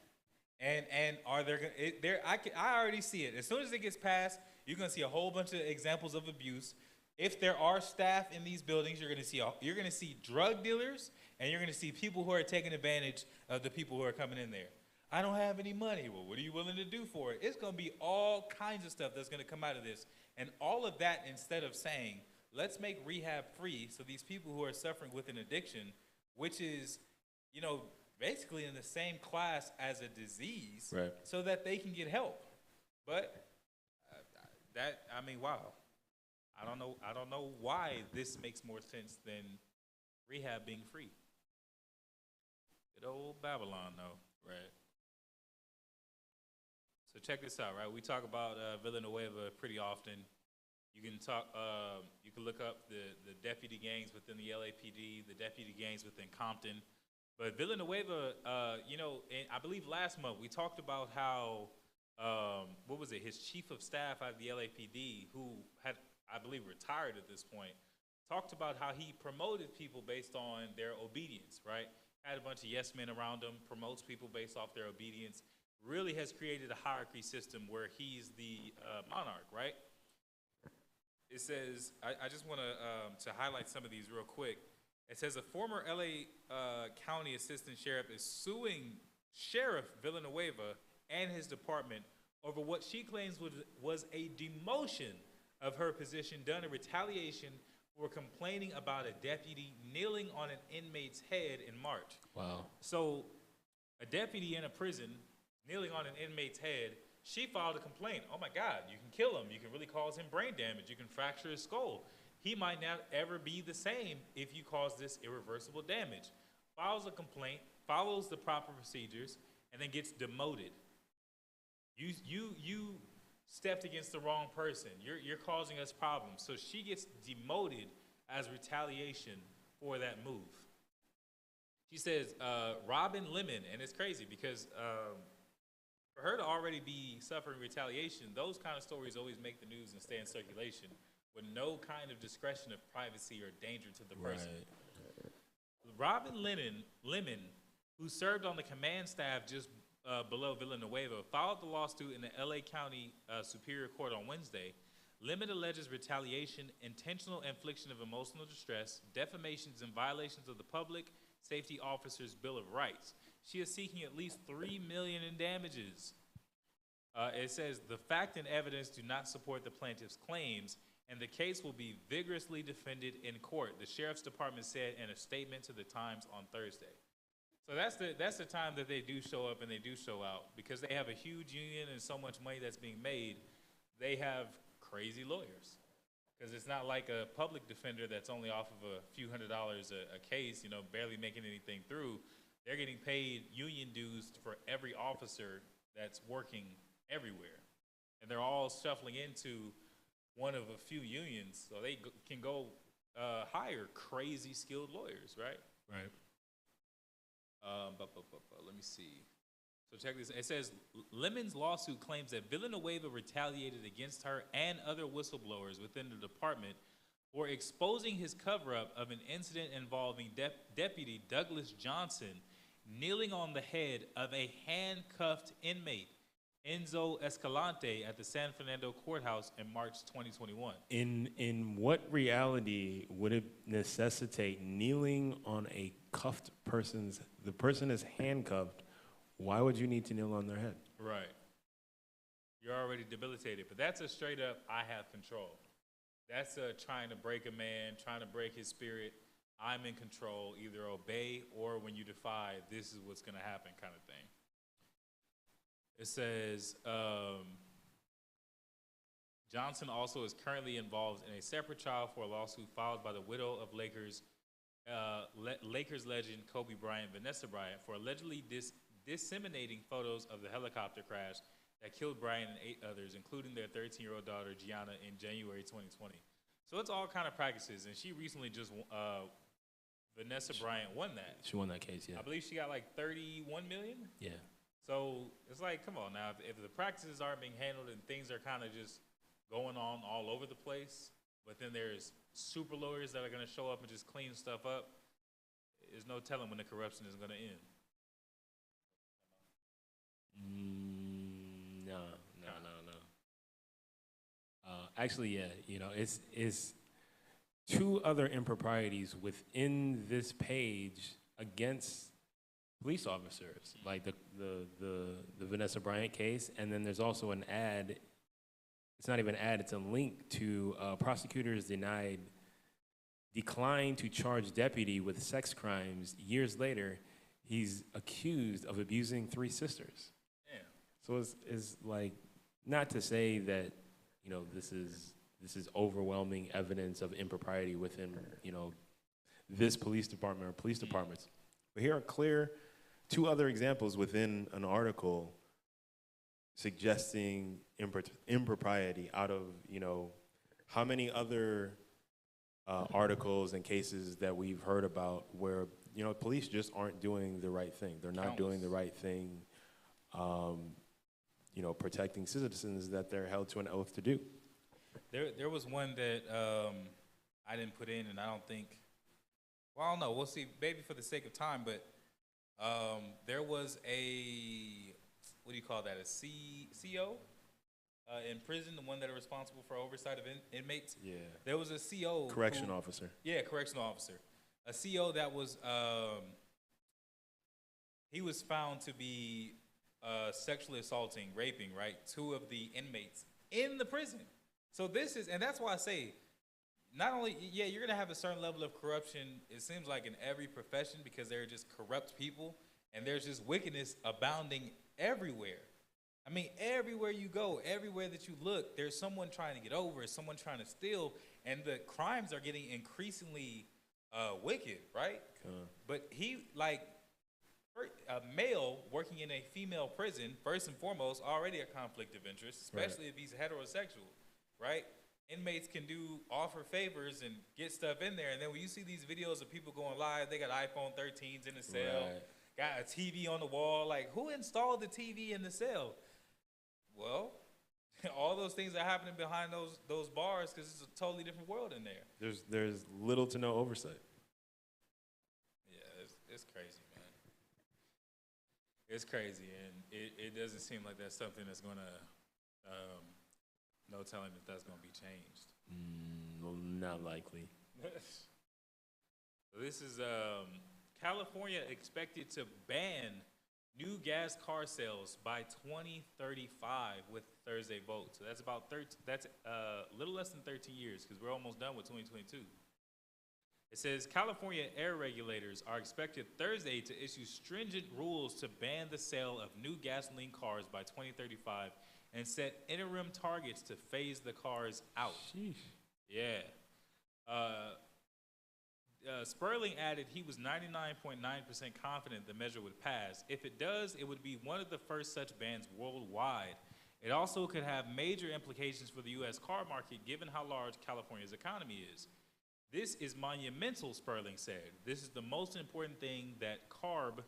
And are there I already see it. As soon as it gets passed, you're going to see a whole bunch of examples of abuse. If there are staff in these buildings, you're going to see drug dealers, and you're going to see people who are taking advantage of the people who are coming in there. I don't have any money. Well, what are you willing to do for it? It's going to be all kinds of stuff that's going to come out of this. And all of that, instead of saying, let's make rehab free so these people who are suffering with an addiction, which is, basically in the same class as a disease, right, so that they can get help. But wow. I don't know why this makes more sense than rehab being free. Good old Babylon, though, right? So check this out, right? We talk about Villanueva pretty often. You can look up the deputy gangs within the LAPD, the deputy gangs within Compton. But Villanueva, and I believe last month we talked about how, his chief of staff out of the LAPD, who had, I believe, retired at this point, talked about how he promoted people based on their obedience, right? Had a bunch of yes men around him, promotes people based off their obedience, really has created a hierarchy system where he's the monarch, right? It says, I just want to highlight some of these real quick. It says a former LA County Assistant Sheriff is suing Sheriff Villanueva and his department over what she claims was a demotion of her position done in retaliation for complaining about a deputy kneeling on an inmate's head in March. Wow. So a deputy in a prison kneeling on an inmate's head, she filed a complaint. Oh my God, you can kill him. You can really cause him brain damage. You can fracture his skull. He might not ever be the same if you cause this irreversible damage. Files a complaint, follows the proper procedures, and then gets demoted. You stepped against the wrong person. You're causing us problems. So she gets demoted as retaliation for that move. She says, Robin Lemon, and it's crazy because for her to already be suffering retaliation, those kind of stories always make the news and stay in circulation with no kind of discretion of privacy or danger to the person. Right. Robin Lemon, who served on the command staff just below Villanueva, filed the lawsuit in the LA County Superior Court on Wednesday. Lemon alleges retaliation, intentional infliction of emotional distress, defamations and violations of the public Safety Officers Bill of Rights. She is seeking at least $3 million in damages. It says the fact and evidence do not support the plaintiff's claims, and the case will be vigorously defended in court, the Sheriff's Department said in a statement to the Times on Thursday. So that's the time that they do show up and they do show out, because they have a huge union and so much money that's being made. They have crazy lawyers, because it's not like a public defender that's only off of a few $100s a case, you know, barely making anything through. They're getting paid union dues for every officer that's working everywhere, and they're all shuffling into one of a few unions, so they can go hire crazy skilled lawyers, right? Right. Let me see. So check this. It says Lemon's lawsuit claims that Villanueva retaliated against her and other whistleblowers within the department for exposing his cover-up of an incident involving Deputy Douglas Johnson kneeling on the head of a handcuffed inmate, Enzo Escalante, at the San Fernando courthouse in March 2021. In what reality would it necessitate kneeling on a cuffed person's, the person is handcuffed, why would you need to kneel on their head? Right. You're already debilitated, but that's a straight up, I have control. That's trying to break a man, trying to break his spirit. I'm in control, either obey or when you defy, this is what's gonna happen kind of thing. It says, Johnson also is currently involved in a separate trial for a lawsuit filed by the widow of Lakers legend Kobe Bryant, Vanessa Bryant, for allegedly disseminating photos of the helicopter crash that killed Bryant and 8 others, including their 13-year-old daughter, Gianna, in January 2020. So it's all kind of practices, and she recently just, Vanessa Bryant won that. She won that case, yeah. I believe she got like 31 million? Yeah. So it's like, come on now, if the practices aren't being handled and things are kind of just going on all over the place, but then there's super lawyers that are going to show up and just clean stuff up, there's no telling when the corruption is going to end. No. Actually, yeah, you know, it's 2 other improprieties within this page against police officers, like the Vanessa Bryant case, and then there's also an ad. It's not even an ad; it's a link to prosecutors declined to charge deputy with sex crimes. Years later, he's accused of abusing 3 sisters. Yeah. So it's like, not to say that, you know, this is overwhelming evidence of impropriety within, you know, this police department or police departments, but here are clear 2 other examples within an article suggesting impropriety out of, you know, how many other articles and cases that we've heard about where, you know, police just aren't doing the right thing. They're not doing the right thing, you know, protecting citizens that they're held to an oath to do. There was one that I didn't put in, and I don't think, well, I don't know. We'll see, maybe for the sake of time, but there was a, what do you call that, a CO in prison, the one that are responsible for oversight of inmates. Yeah. There was a CO. Correction officer. Yeah, correctional officer. A CO that was, he was found to be sexually assaulting, raping, right, 2 of the inmates in the prison. So this is, and that's why I say, not only, yeah, you're going to have a certain level of corruption, it seems like in every profession, because there are just corrupt people, and there's just wickedness abounding everywhere. I mean, everywhere you go, everywhere that you look, there's someone trying to get over, someone trying to steal, and the crimes are getting increasingly wicked, right? But he, like, a male working in a female prison, first and foremost, already a conflict of interest, especially if he's heterosexual, right? Inmates can offer favors and get stuff in there, and then when you see these videos of people going live, they got iPhone 13s in the cell, got a TV on the wall. Like, who installed the TV in the cell? Well, all those things are happening behind those bars because it's a totally different world in there. There's little to no oversight. Yeah, it's crazy, man. It's crazy, and it doesn't seem like that's something that's going to, no telling if that's going to be changed. Well, not likely. So this is California expected to ban new gas car sales by 2035 with Thursday vote. So that's about that's a little less than 13 years because we're almost done with 2022. It says California air regulators are expected Thursday to issue stringent rules to ban the sale of new gasoline cars by 2035 and set interim targets to phase the cars out. Sheesh. Yeah. Sperling added he was 99.9% confident the measure would pass. If it does, it would be one of the first such bans worldwide. It also could have major implications for the U.S. car market given how large California's economy is. This is monumental, Sperling said. This is the most important thing that CARB,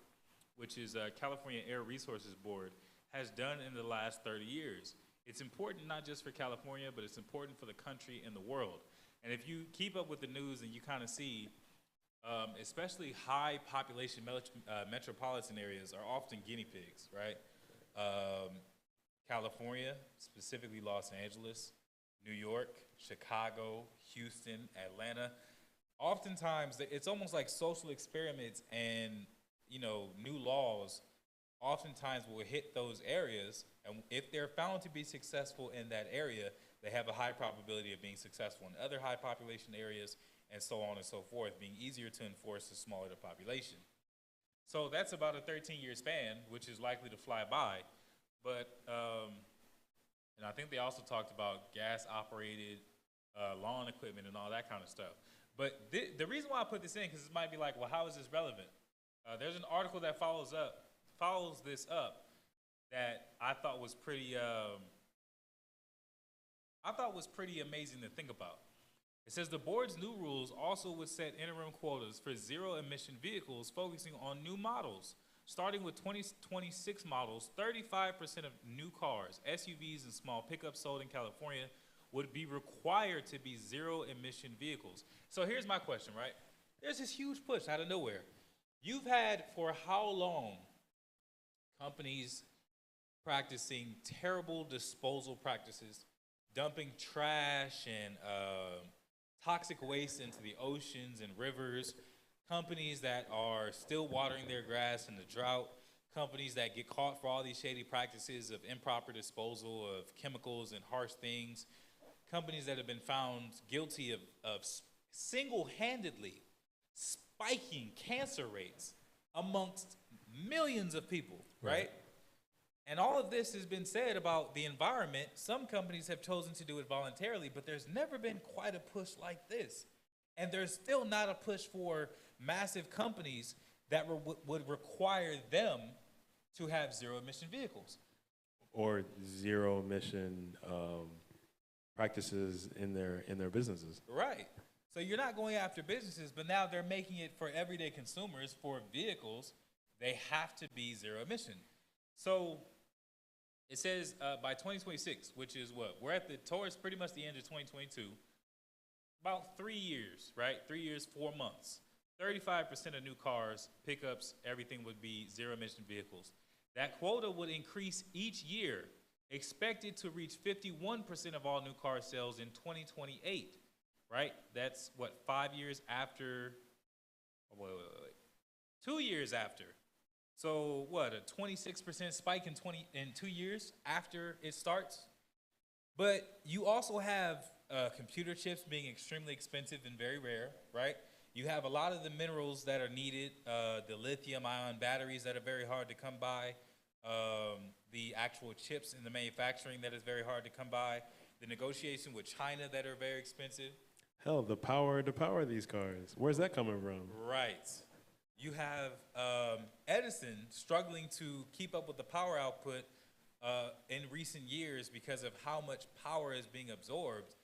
which is California Air Resources Board, has done in the last 30 years. It's important not just for California, but it's important for the country and the world. And if you keep up with the news and you kind of see, especially high population metropolitan areas are often guinea pigs, right? California, specifically Los Angeles, New York, Chicago, Houston, Atlanta. Oftentimes, it's almost like social experiments and, new laws oftentimes will hit those areas. And if they're found to be successful in that area, they have a high probability of being successful in other high population areas and so on and so forth, being easier to enforce the smaller the population. So that's about a 13-year span, which is likely to fly by. But, and I think they also talked about gas-operated lawn equipment and all that kind of stuff. But the reason why I put this in, because it might be like, well, how is this relevant? There's an article that follows this up that I thought was pretty amazing to think about. It says the board's new rules also would set interim quotas for zero-emission vehicles focusing on new models. Starting with 2026 models, 35% of new cars, SUVs, and small pickups sold in California would be required to be zero-emission vehicles. So here's my question, right? There's this huge push out of nowhere. You've had for how long companies practicing terrible disposal practices, dumping trash and toxic waste into the oceans and rivers, companies that are still watering their grass in the drought, companies that get caught for all these shady practices of improper disposal of chemicals and harsh things, companies that have been found guilty of single-handedly spiking cancer rates amongst millions of people, right? And all of this has been said about the environment. Some companies have chosen to do it voluntarily, but there's never been quite a push like this. And there's still not a push for massive companies that would require them to have zero-emission vehicles. Or zero-emission practices in their businesses. Right. So you're not going after businesses, but now they're making it for everyday consumers. For vehicles, they have to be zero-emission. So it says by 2026, which is what? We're towards pretty much the end of 2022. About 3 years, right? 3 years, 4 months. 35% of new cars, pickups, everything would be zero-emission vehicles. That quota would increase each year, expected to reach 51% of all new car sales in 2028, right? That's, 5 years after? Wait. 2 years after. So, a 26% spike in 2 years after it starts? But you also have computer chips being extremely expensive and very rare, right? You have a lot of the minerals that are needed, the lithium-ion batteries that are very hard to come by, the actual chips in the manufacturing that is very hard to come by, the negotiation with China that are very expensive. Hell, the power to power these cars. Where's that coming from? Right. You have Edison struggling to keep up with the power output in recent years because of how much power is being absorbed.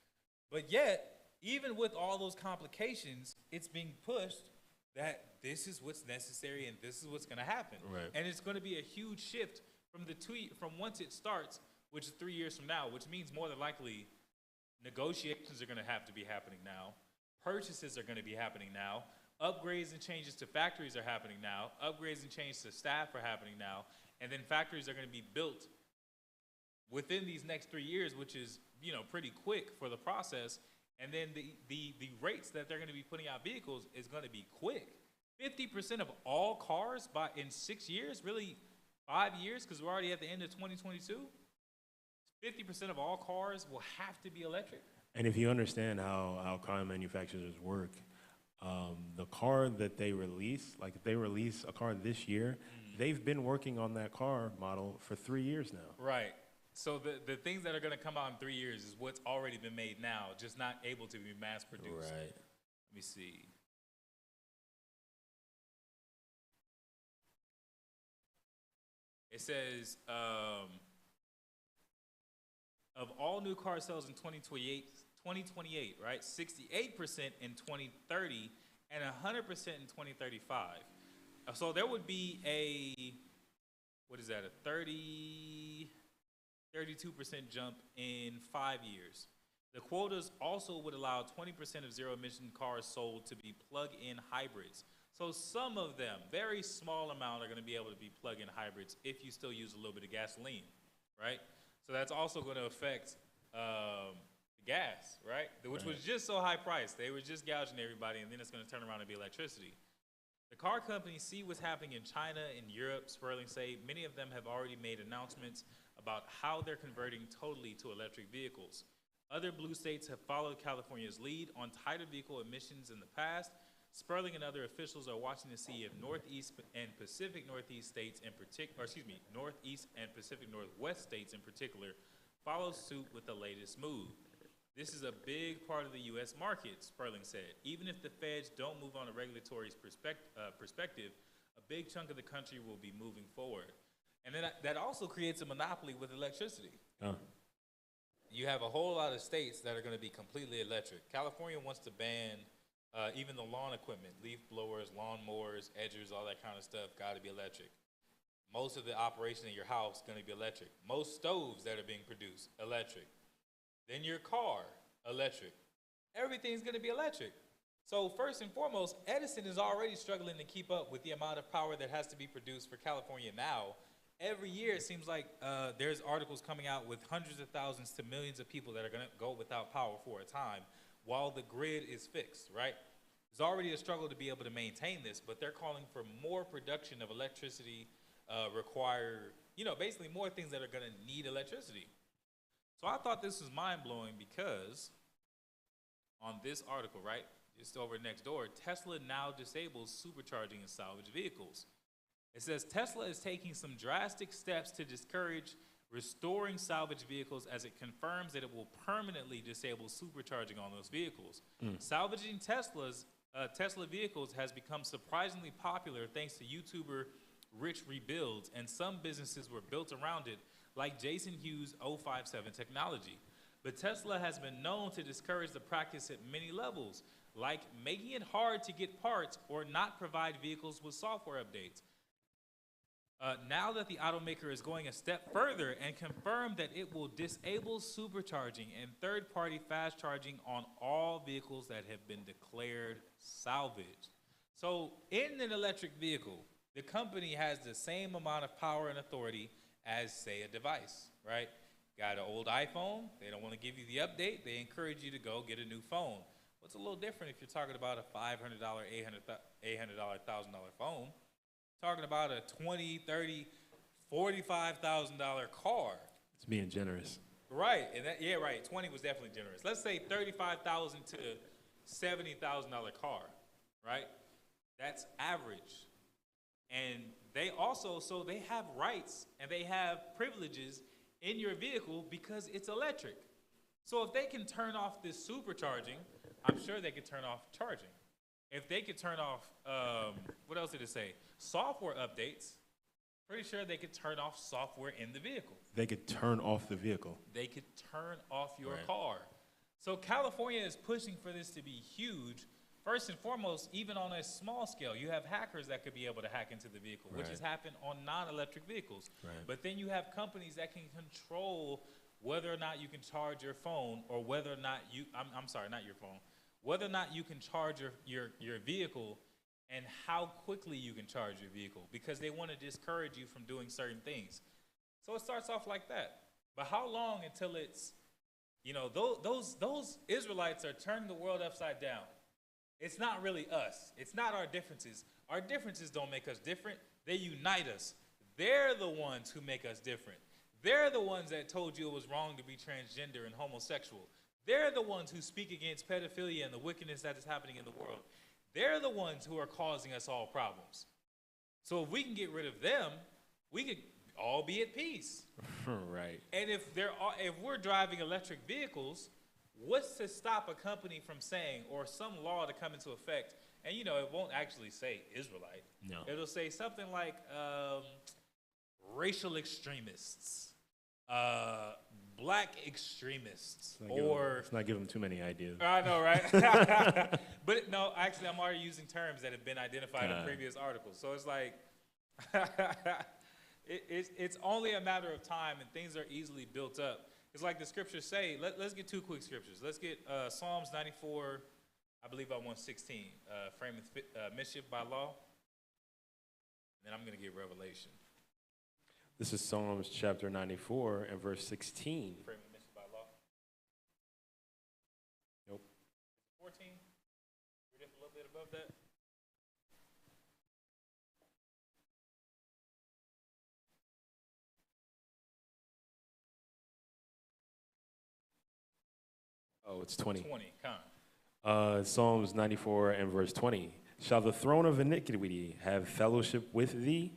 But yet, even with all those complications, it's being pushed that this is what's necessary and this is what's going to happen. Right. And it's going to be a huge shift from once it starts, which is 3 years from now, which means more than likely negotiations are going to have to be happening now. Purchases are going to be happening now. Upgrades and changes to factories are happening now. Upgrades and changes to staff are happening now. And then factories are going to be built within these next 3 years, which is, pretty quick for the process. And then the rates that they're going to be putting out vehicles is going to be quick. 50% of all cars in 6 years, really 5 years, because we're already at the end of 2022. 50% of all cars will have to be electric. And if you understand how car manufacturers work, the car that they release, like if they release a car this year, they've been working on that car model for 3 years now. Right. So the things that are going to come out in 3 years is what's already been made now, just not able to be mass produced. Right. Let me see. It says, of all new car sales in 2028, right? 68% in 2030 and 100% in 2035. So there would be a 32% jump in 5 years. The quotas also would allow 20% of zero-emission cars sold to be plug-in hybrids. So some of them, very small amount, are going to be able to be plug-in hybrids if you still use a little bit of gasoline, right? So that's also going to affect the gas, right? Which was just so high priced. They were just gouging everybody, and then it's going to turn around and be electricity. The car companies see what's happening in China and Europe, Sperling say. Many of them have already made announcements about how they're converting totally to electric vehicles. Other blue states have followed California's lead on tighter vehicle emissions in the past. Sperling and other officials are watching to see if Northeast and Pacific Northeast states in particular, Northeast and Pacific Northwest states in particular, follow suit with the latest move. This is a big part of the U.S. market, Sperling said. Even if the feds don't move on a regulatory perspective, a big chunk of the country will be moving forward. And then that also creates a monopoly with electricity. You have a whole lot of states that are going to be completely electric. California wants to ban even the lawn equipment, leaf blowers, lawn mowers, edgers, all that kind of stuff, got to be electric. Most of the operation in your house is going to be electric. Most stoves that are being produced, electric. Then your car, electric. Everything's going to be electric. So first and foremost, Edison is already struggling to keep up with the amount of power that has to be produced for California now. Every year it seems like there's articles coming out with hundreds of thousands to millions of people that are going to go without power for a time while the grid is fixed, right? There's already a struggle to be able to maintain this, but they're calling for more production of electricity require, basically more things that are going to need electricity. So I thought this was mind-blowing because on this article, right, just over next door, Tesla now disables supercharging in salvage vehicles. It says Tesla is taking some drastic steps to discourage restoring salvage vehicles as it confirms that it will permanently disable supercharging on those vehicles. Salvaging Tesla vehicles has become surprisingly popular thanks to YouTuber Rich Rebuilds, and some businesses were built around it, like Jason Hughes' 057 technology. But Tesla has been known to discourage the practice at many levels, like making it hard to get parts or not provide vehicles with software updates. Now that the automaker is going a step further and confirmed that it will disable supercharging and third-party fast charging on all vehicles that have been declared salvaged. So in an electric vehicle, the company has the same amount of power and authority as, say, a device, right? Got an old iPhone, they don't want to give you the update, they encourage you to go get a new phone. What's a little different if you're talking about a $500, $800, $1,000 phone? Talking about a $20,000, $30,000, $45,000 car. It's being generous. Right, and right, 20 was definitely generous. Let's say $35,000 to $70,000 car, right? That's average. And they also, so they have rights and they have privileges in your vehicle because it's electric. So if they can turn off this supercharging, I'm sure they could turn off charging. If they could turn off, what else did it say? Software updates, pretty sure they could turn off software in the vehicle. They could turn off the vehicle. They could turn off your car. So California is pushing for this to be huge. First and foremost, even on a small scale, you have hackers that could be able to hack into the vehicle, which has happened on non-electric vehicles. But then you have companies that can control whether or not you can charge your phone, or whether or not you, I'm sorry, not your phone, whether or not you can charge your vehicle and how quickly you can charge your vehicle, because they want to discourage you from doing certain things. So it starts off like that. But how long until it's, those Israelites are turning the world upside down. It's not really us. It's not our differences. Our differences don't make us different. They unite us. They're the ones who make us different. They're the ones that told you it was wrong to be transgender and homosexual. They're the ones who speak against pedophilia and the wickedness that is happening in the world. They're the ones who are causing us all problems. So if we can get rid of them, we could all be at peace. Right. And if we're driving electric vehicles, what's to stop a company from saying, or some law to come into effect, and it won't actually say Israelite. No. It'll say something like racial extremists, black extremists, Let's not give them too many ideas. I know, right? But no, actually, I'm already using terms that have been identified in previous articles. So it's like, it's only a matter of time, and things are easily built up. It's like the scriptures say. Let's get two quick scriptures. Let's get Psalms 94, I believe by 116, framing mischief by law. And then I'm going to get Revelation. This is Psalms chapter 94 and verse 16. Framing mischief by law. Nope. 14? We're just a little bit above that. Oh, it's 20. 20, come. Psalms 94 and verse 20. Shall the throne of iniquity have fellowship with thee,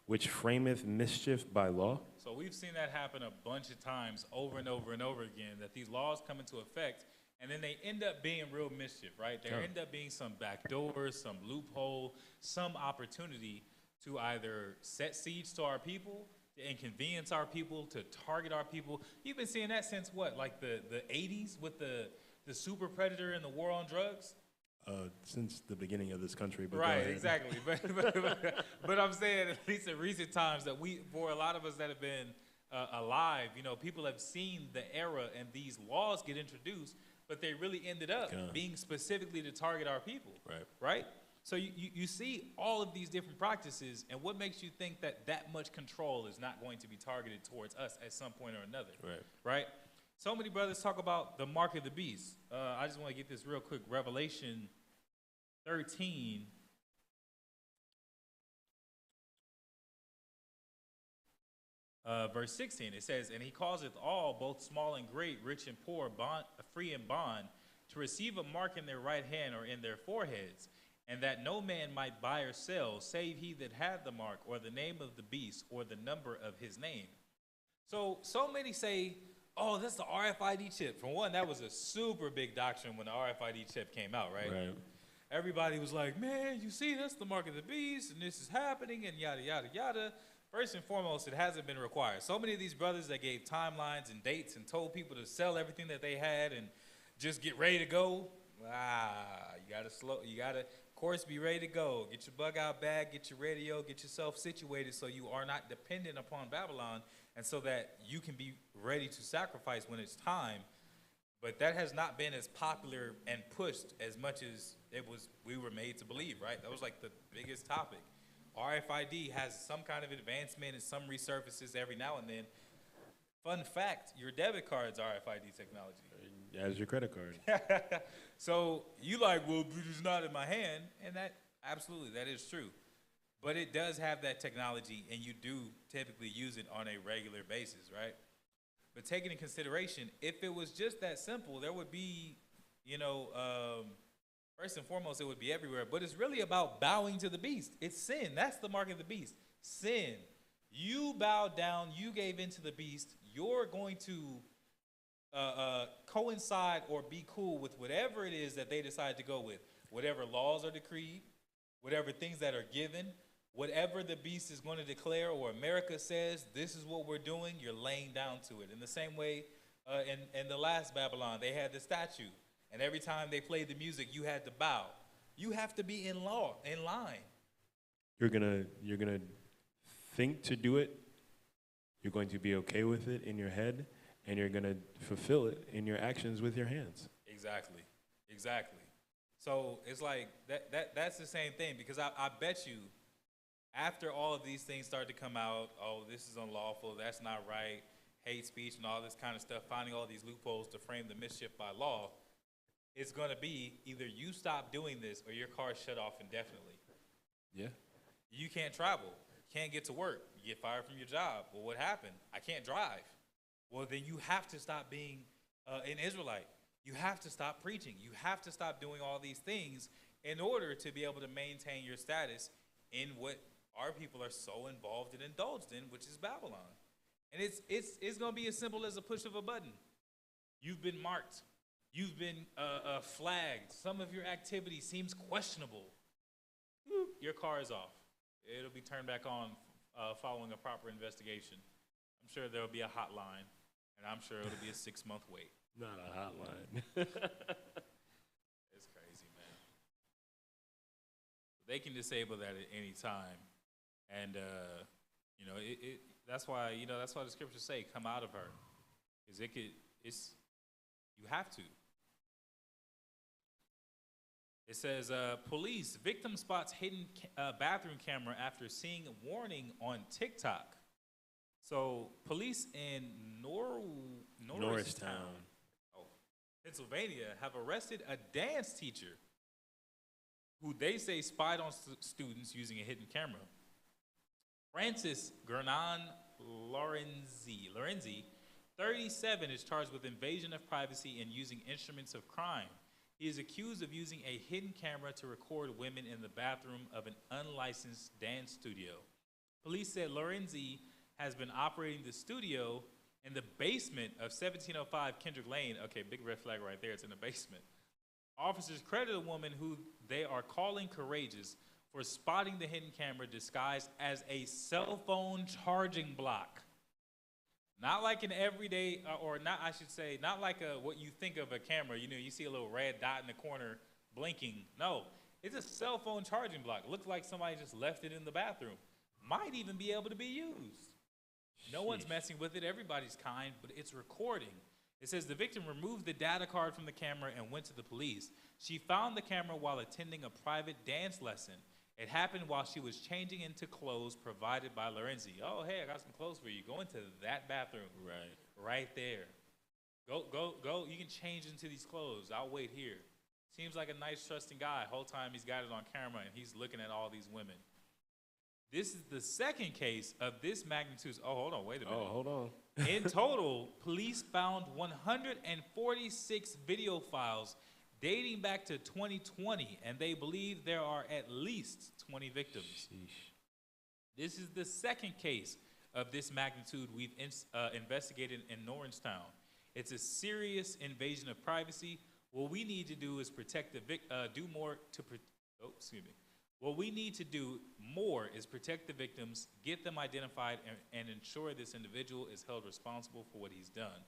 which frameth mischief by law? So we've seen that happen a bunch of times over and over and over again, that these laws come into effect, and then they end up being real mischief, right? There end up being some backdoors, some loophole, some opportunity to either set siege to our people, to inconvenience our people, to target our people. You've been seeing that since what, like the 80s with the super predator and the war on drugs? Since the beginning of this country. But right, exactly. But I'm saying, at least in recent times, that for a lot of us that have been alive, people have seen the era and these laws get introduced, but they really ended up being specifically to target our people. Right? So you see all of these different practices, and what makes you think that much control is not going to be targeted towards us at some point or another? Right? So many brothers talk about the mark of the beast. I just want to get this real quick. Revelation 13. Verse 16, it says, and he causeth all, both small and great, rich and poor, free and bond, to receive a mark in their right hand or in their foreheads, and that no man might buy or sell, save he that had the mark, or the name of the beast, or the number of his name. So many say, oh, that's the RFID chip. For one, that was a super big doctrine when the RFID chip came out, right? Everybody was like, man, you see, that's the mark of the beast, and this is happening, and yada, yada, yada. First and foremost, it hasn't been required. So many of these brothers that gave timelines and dates and told people to sell everything that they had and just get ready to go. You gotta, of course, be ready to go. Get your bug out bag, get your radio, get yourself situated so you are not dependent upon Babylon, and so that you can be ready to sacrifice when it's time. But that has not been as popular and pushed as much as we were made to believe, right? That was like the biggest topic. RFID has some kind of advancement and some resurfaces every now and then. Fun fact, your debit card's RFID technology. As your credit card. So you like, well, it's not in my hand, and that is true. But it does have that technology, and you do typically use it on a regular basis, right? But taking into consideration, if it was just that simple, there would be, first and foremost, it would be everywhere. But it's really about bowing to the beast. It's sin. That's the mark of the beast. Sin. You bowed down. You gave in to the beast. You're going to coincide or be cool with whatever it is that they decide to go with. Whatever laws are decreed, whatever things that are given, whatever the beast is going to declare or America says, this is what we're doing, you're laying down to it. In the same way, in the last Babylon, they had the statue. And every time they played the music, you had to bow. You have to be in line. You're gonna think to do it. You're going to be okay with it in your head, and you're gonna fulfill it in your actions with your hands. Exactly. So it's like that's the same thing, because I bet you, after all of these things start to come out, oh, this is unlawful, that's not right, hate speech and all this kind of stuff, finding all these loopholes to frame the mischief by law, it's going to be either you stop doing this or your car's shut off indefinitely. Yeah. You can't travel, can't get to work, you get fired from your job. Well, what happened? I can't drive. Well, then you have to stop being an Israelite. You have to stop preaching. You have to stop doing all these things in order to be able to maintain your status in what our people are so involved and indulged in, which is Babylon. And it's going to be as simple as a push of a button. You've been marked. You've been flagged. Some of your activity seems questionable. Your car is off. It'll be turned back on following a proper investigation. I'm sure there'll be a hotline, and I'm sure it'll be a 6-month wait. Not a hotline. It's crazy, man. They can disable that at any time, and that's why the scriptures say, "Come out of her," because you have to. It says, police, victim spots hidden bathroom camera after seeing warning on TikTok. So police in Norristown, Pennsylvania, have arrested a dance teacher who they say spied on students using a hidden camera. Francis Gernan Lorenzi, 37, is charged with invasion of privacy and using instruments of crime. He is accused of using a hidden camera to record women in the bathroom of an unlicensed dance studio. Police said Lorenzi has been operating the studio in the basement of 1705 Kendrick Lane. Okay, big red flag right there. It's in the basement. Officers credit a woman who they are calling courageous for spotting the hidden camera disguised as a cell phone charging block. Not like an everyday, not like what you think of a camera. You know, you see a little red dot in the corner blinking. No, it's a cell phone charging block. Looks like somebody just left it in the bathroom. Might even be able to be used. No one's messing with it. Everybody's kind, but it's recording. It says the victim removed the data card from the camera and went to the police. She found the camera while attending a private dance lesson. It happened while she was changing into clothes provided by Lorenzi. Oh, hey, I got some clothes for you. Go into that bathroom. Right there. Go. You can change into these clothes. I'll wait here. Seems like a nice, trusting guy. Whole time he's got it on camera, and he's looking at all these women. This is the second case of this magnitude. Oh, hold on. Wait a minute. Oh, hold on. In total, police found 146 video files dating back to 2020, and they believe there are at least 20 victims. Sheesh. This is the second case of this magnitude we've investigated in Norristown. It's a serious invasion of privacy. What we need to do is protect the What we need to do more is protect the victims, get them identified, and ensure this individual is held responsible for what he's done.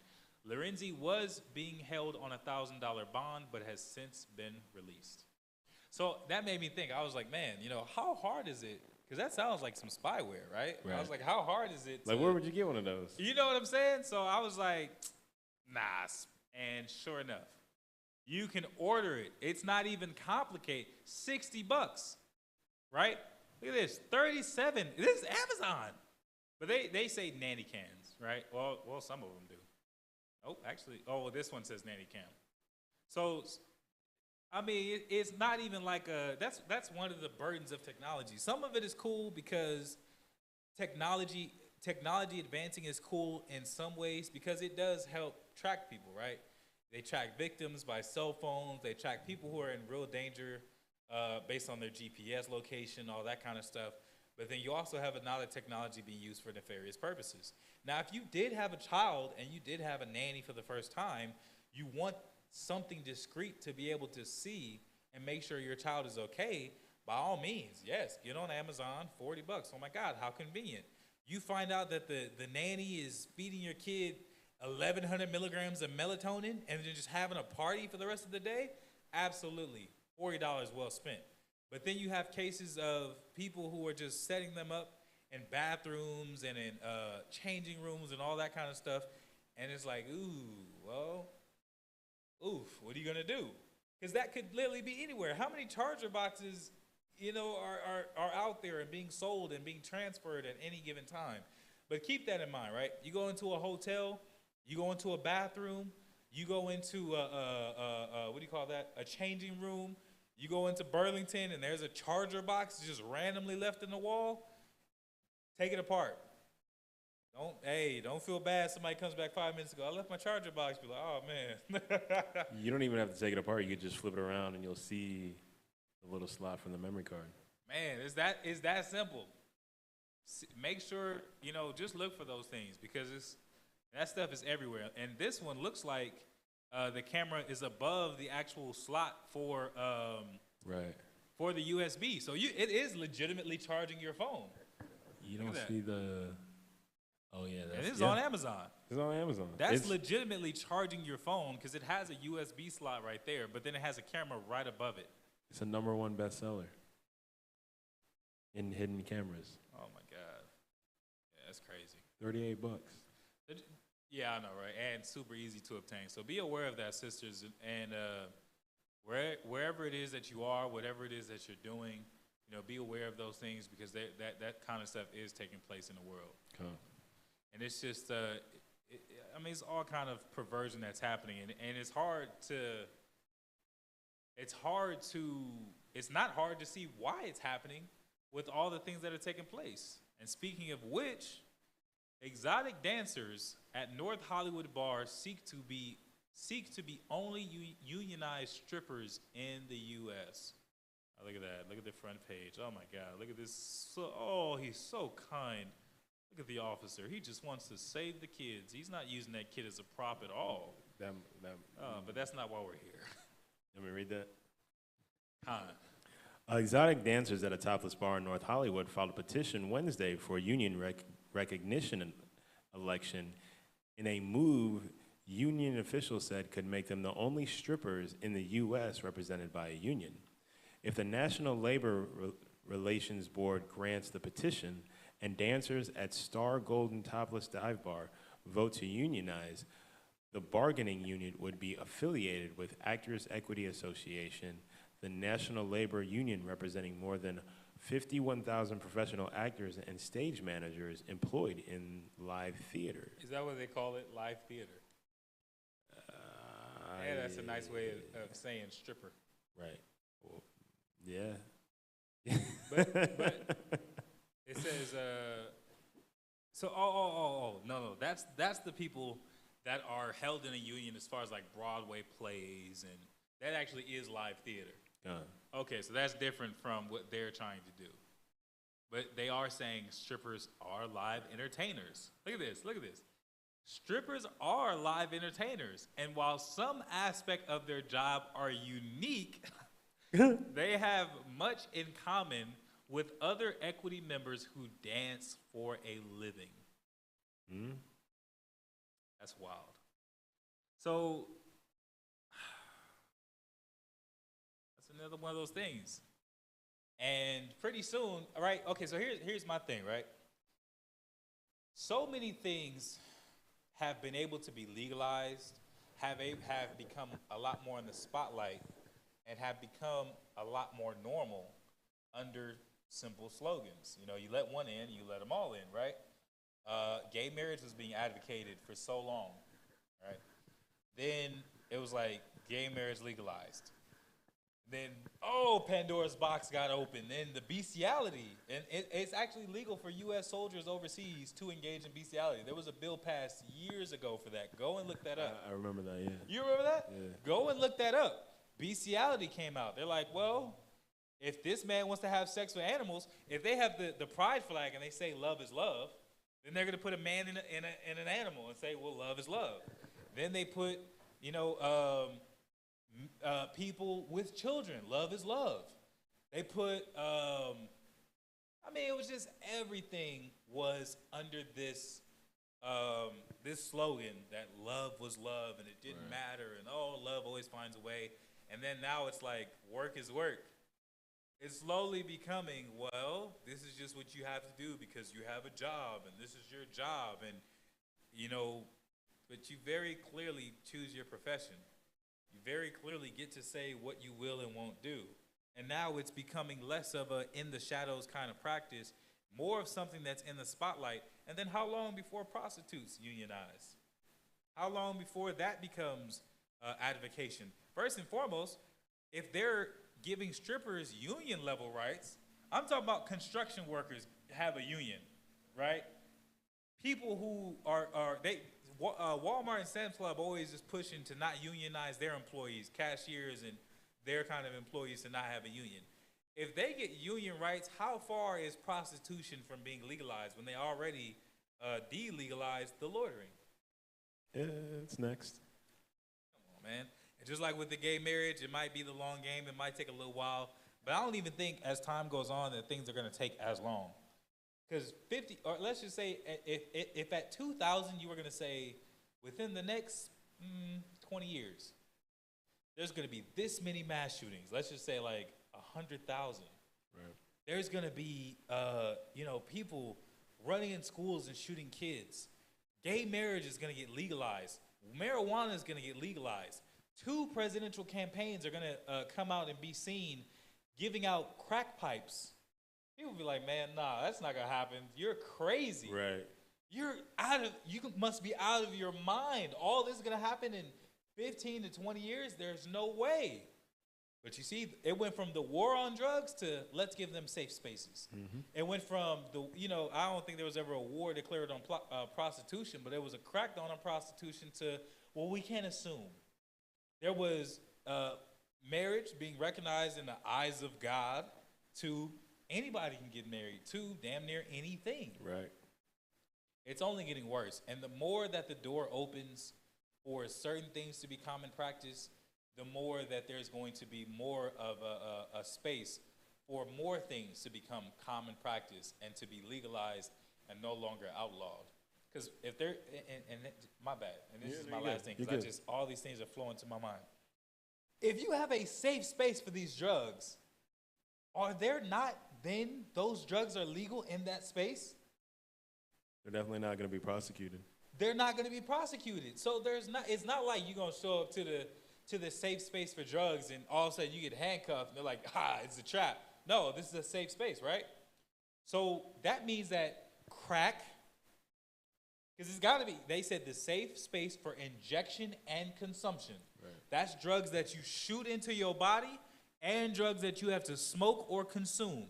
Lorenzi was being held on a $1,000 bond, but has since been released. So that made me think. I was like, man, how hard is it? Because that sounds like some spyware, right? I was like, how hard is it? Like, where would you get one of those? You know what I'm saying? So I was like, nah. And sure enough, you can order it. It's not even complicated. $60, right? Look at this, 37. This is Amazon. But they say nanny cans, right? Well, some of them do. Oh, actually, this one says nanny cam. So, I mean, it's not even like that's one of the burdens of technology. Some of it is cool because technology advancing is cool in some ways because it does help track people, right? They track victims by cell phones. They track people who are in real danger based on their GPS location, all that kind of stuff. But then you also have another technology being used for nefarious purposes. Now, if you did have a child and you did have a nanny for the first time, you want something discreet to be able to see and make sure your child is okay. By all means, yes, get on Amazon, $40. Oh my God, how convenient. You find out that the nanny is feeding your kid 1,100 milligrams of melatonin and then just having a party for the rest of the day? Absolutely, $40 well spent. But then you have cases of people who are just setting them up in bathrooms and in changing rooms and all that kind of stuff. And it's like, what are you going to do? Because that could literally be anywhere. How many charger boxes, are out there and being sold and being transferred at any given time? But keep that in mind, right? You go into a hotel, you go into a bathroom, you go into a changing room. You go into Burlington and there's a charger box just randomly left in the wall. Take it apart. Don't feel bad. Somebody comes back 5 minutes ago. I left my charger box. Be like, oh man. You don't even have to take it apart. You could just flip it around and you'll see the little slot from the memory card. Man, it's that simple. Make sure, just look for those things because that stuff is everywhere. And this one looks like the camera is above the actual slot for for the USB. So it is legitimately charging your phone. You don't see the. Oh yeah, and this is on Amazon. It's on Amazon. That's legitimately charging your phone because it has a USB slot right there, but then it has a camera right above it. It's a #1 bestseller in hidden cameras. Oh my God, yeah, that's crazy. $38. Yeah, I know, right? And super easy to obtain. So be aware of that, sisters, and wherever it is that you are, whatever it is that you're doing, be aware of those things because that kind of stuff is taking place in the world. And it's just, it's all kind of perversion that's happening, and it's not hard to see why it's happening with all the things that are taking place. And speaking of which, exotic dancers at North Hollywood bars seek to be only unionized strippers in the U.S. Oh, look at that. Look at the front page. Oh, my God. Look at this. He's so kind. Look at the officer. He just wants to save the kids. He's not using that kid as a prop at all. But that's not why we're here. Let me read that. Huh. Exotic dancers at a topless bar in North Hollywood filed a petition Wednesday for a union recognition election in a move union officials said could make them the only strippers in the U.S. represented by a union. If the National Labor Relations Board grants the petition and dancers at Star Golden Topless Dive Bar vote to unionize, the bargaining unit would be affiliated with Actors Equity Association, the national labor union representing more than 51,000 professional actors and stage managers employed in live theater. Is that what they call it, live theater? Yeah, that's a nice way of saying stripper. Right. Well, yeah. but it says, no, that's the people that are held in a union as far as like Broadway plays, and that actually is live theater. Okay, so that's different from what they're trying to do. But they are saying strippers are live entertainers. Look at this. Strippers are live entertainers, and while some aspect of their job are unique, they have much in common with other equity members who dance for a living. That's wild. So that's another one of those things. And pretty soon, all right, okay, so here's my thing, right? So many things have been able to be legalized, have become a lot more in the spotlight, and have become a lot more normal under simple slogans. You let one in, you let them all in, right? Gay marriage was being advocated for so long, right? Then it was like gay marriage legalized. Then, Pandora's box got open. Then the bestiality, and it's actually legal for U.S. soldiers overseas to engage in bestiality. There was a bill passed years ago for that. Go and look that up. I remember that, yeah. You remember that? Yeah. Go and look that up. Bestiality came out. They're like, well, if this man wants to have sex with animals, if they have the pride flag and they say love is love, then they're going to put a man in an animal and say, well, love is love. Then they put, people with children. Love is love. They put, it was just everything was under this this slogan that love was love and it didn't matter and love always finds a way. And then now it's like work is work. It's slowly becoming, well, this is just what you have to do because you have a job and this is your job. And, but you very clearly choose your profession. You very clearly get to say what you will and won't do. And now it's becoming less of a in the shadows kind of practice, more of something that's in the spotlight. And then how long before prostitutes unionize? How long before that becomes advocation? First and foremost, if they're giving strippers union level rights, I'm talking about construction workers have a union, right? People who Walmart and Sam's Club always is pushing to not unionize their employees, cashiers and their kind of employees to not have a union. If they get union rights, how far is prostitution from being legalized when they already delegalized the loitering? Yeah, it's next. Come on, man. And just like with the gay marriage, it might be the long game. It might take a little while. But I don't even think as time goes on that things are going to take as long. Because 50, or let's just say if at 2000 you were going to say within the next 20 years, there's going to be this many mass shootings. Let's just say like 100,000. Right. There's going to be, people running in schools and shooting kids. Gay marriage is going to get legalized. Marijuana is going to get legalized. 2 presidential campaigns are going to come out and be seen giving out crack pipes. People be like, man, nah, that's not going to happen. You're crazy. Right. You must be out of your mind. All this is going to happen in 15 to 20 years. There's no way. But you see, it went from the war on drugs to let's give them safe spaces. Mm-hmm. It went from I don't think there was ever a war declared on prostitution, but there was a crackdown on prostitution to, well, we can't assume. There was marriage being recognized in the eyes of God to anybody can get married to damn near anything. Right. It's only getting worse. And the more that the door opens for certain things to be common practice, the more that there's going to be more of a space for more things to become common practice and to be legalized and no longer outlawed. Because if they're, and my bad, and this is my last thing, because all these things are flowing to my mind. If you have a safe space for these drugs, are there not then those drugs are legal in that space? They're definitely not going to be prosecuted. They're not going to be prosecuted. So it's not like you're going to show up to the safe space for drugs and all of a sudden you get handcuffed and they're like, it's a trap. No, this is a safe space, right? So that means that crack, because it's got to be, they said the safe space for injection and consumption. Right. That's drugs that you shoot into your body and drugs that you have to smoke or consume.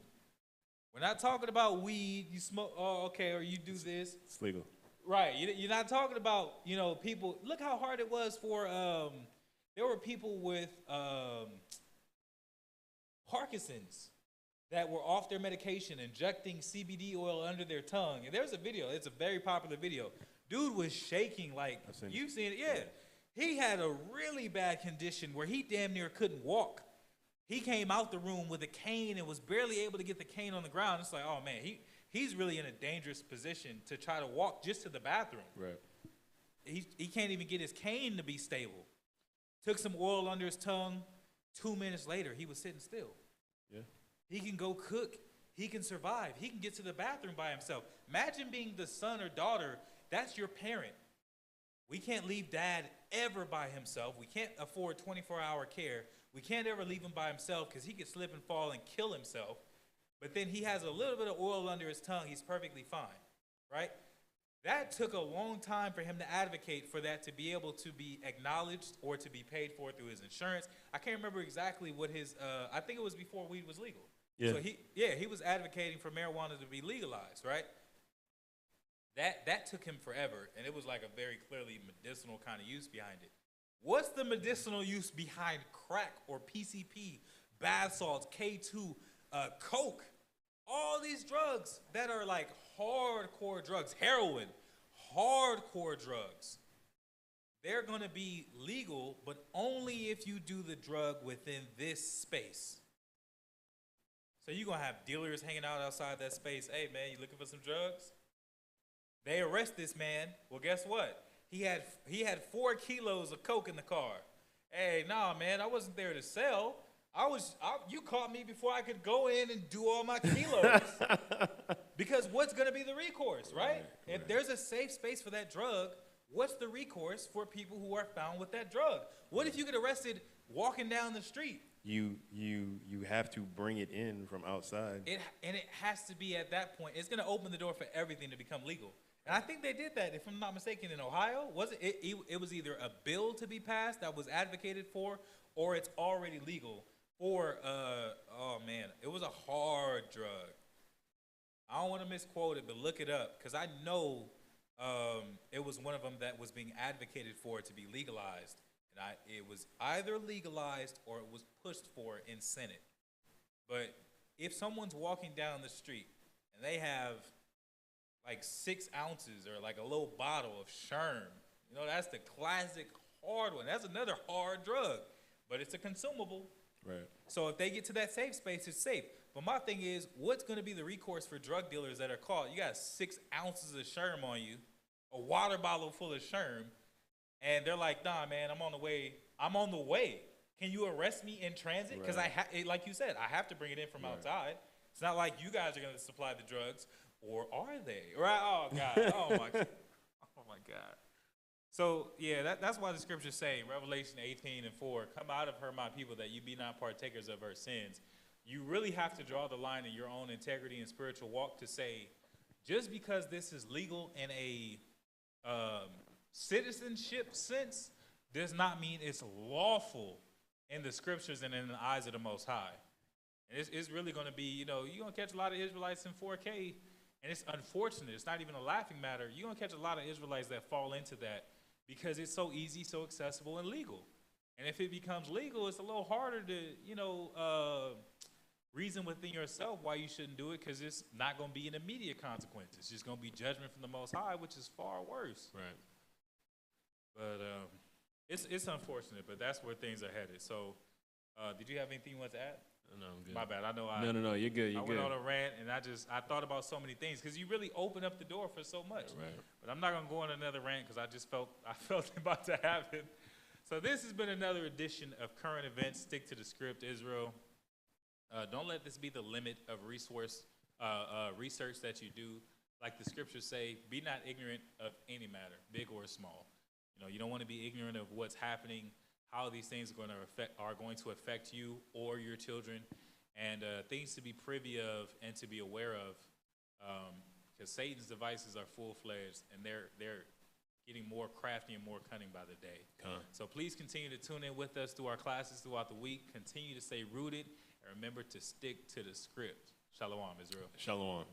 We're not talking about weed, you smoke, or you do this. It's legal. Right, you're not talking about, people, look how hard it was for, there were people with Parkinson's that were off their medication, injecting CBD oil under their tongue. And there's a video. It's a very popular video. Dude was shaking like, you've seen it? Yeah. He had a really bad condition where he damn near couldn't walk. He came out the room with a cane and was barely able to get the cane on the ground. It's like, oh, man, he's really in a dangerous position to try to walk just to the bathroom. Right. He can't even get his cane to be stable. Took some oil under his tongue. 2 minutes later, he was sitting still. Yeah. He can go cook. He can survive. He can get to the bathroom by himself. Imagine being the son or daughter. That's your parent. We can't leave dad ever by himself. We can't afford 24-hour care. We can't ever leave him by himself because he could slip and fall and kill himself. But then he has a little bit of oil under his tongue. He's perfectly fine, right? That took a long time for him to advocate for that to be able to be acknowledged or to be paid for through his insurance. I can't remember exactly what his, I think it was before weed was legal. Yeah. So he was advocating for marijuana to be legalized, right? That took him forever, and it was like a very clearly medicinal kind of use behind it. What's the medicinal use behind crack or PCP, bath salts, K2, coke? All these drugs that are like hardcore drugs, heroin, hardcore drugs. They're going to be legal, but only if you do the drug within this space. So you're going to have dealers hanging out outside that space. Hey, man, you looking for some drugs? They arrest this man. Well, guess what? He had 4 kilos of coke in the car. Hey, nah, man, I wasn't there to sell. You caught me before I could go in and do all my kilos. Because what's going to be the recourse, right? If there's a safe space for that drug, what's the recourse for people who are found with that drug? What if you get arrested walking down the street? You have to bring it in from outside. And it has to be at that point. It's going to open the door for everything to become legal. And I think they did that, if I'm not mistaken, in Ohio. Was it was either a bill to be passed that was advocated for, or it's already legal for, oh man, it was a hard drug. I don't want to misquote it, but look it up, because I know it was one of them that was being advocated for to be legalized. And it was either legalized or it was pushed for in Senate. But if someone's walking down the street and they have like 6 ounces or like a little bottle of Sherm, you know, that's the classic hard one. That's another hard drug, but it's a consumable. Right. So if they get to that safe space, it's safe. But my thing is, what's going to be the recourse for drug dealers that are caught? You got 6 ounces of Sherm on you, a water bottle full of Sherm, and they're like, nah, man, I'm on the way. I'm on the way. Can you arrest me in transit? Because like you said, I have to bring it in from outside. It's not like you guys are going to supply the drugs, or are they? Right? Oh, God. Oh, my God. Oh, my God. So, yeah, that's why the scriptures say, Revelation 18:4, come out of her, my people, that you be not partakers of her sins. You really have to draw the line in your own integrity and spiritual walk to say, just because this is legal in a citizenship sense does not mean it's lawful in the scriptures and in the eyes of the Most High. And it's really going to be, you know, you're going to catch a lot of Israelites in 4K, and it's unfortunate. It's not even a laughing matter. You're going to catch a lot of Israelites that fall into that because it's so easy, so accessible, and legal. And if it becomes legal, it's a little harder to, you know, reason within yourself why you shouldn't do it, because it's not going to be an immediate consequence. It's just going to be judgment from the Most High, which is far worse. Right. But it's unfortunate, but that's where things are headed. So did you have anything you want to add? No, I'm good. My bad. I know No, you're good. I went on a rant, and I thought about so many things, because you really open up the door for so much. Right. But I'm not going to go on another rant, because I felt it about to happen. So this has been another edition of Current Events. Stick to the script, Israel. Don't let this be the limit of research that you do. Like the scriptures say, be not ignorant of any matter, big or small. You know, you don't want to be ignorant of what's happening, how these things are going to affect you or your children, and things to be privy of and to be aware of, because Satan's devices are full-fledged, and they're getting more crafty and more cunning by the day. So please continue to tune in with us through our classes throughout the week. Continue to stay rooted, and remember to stick to the script. Shalom, Israel. Shalom.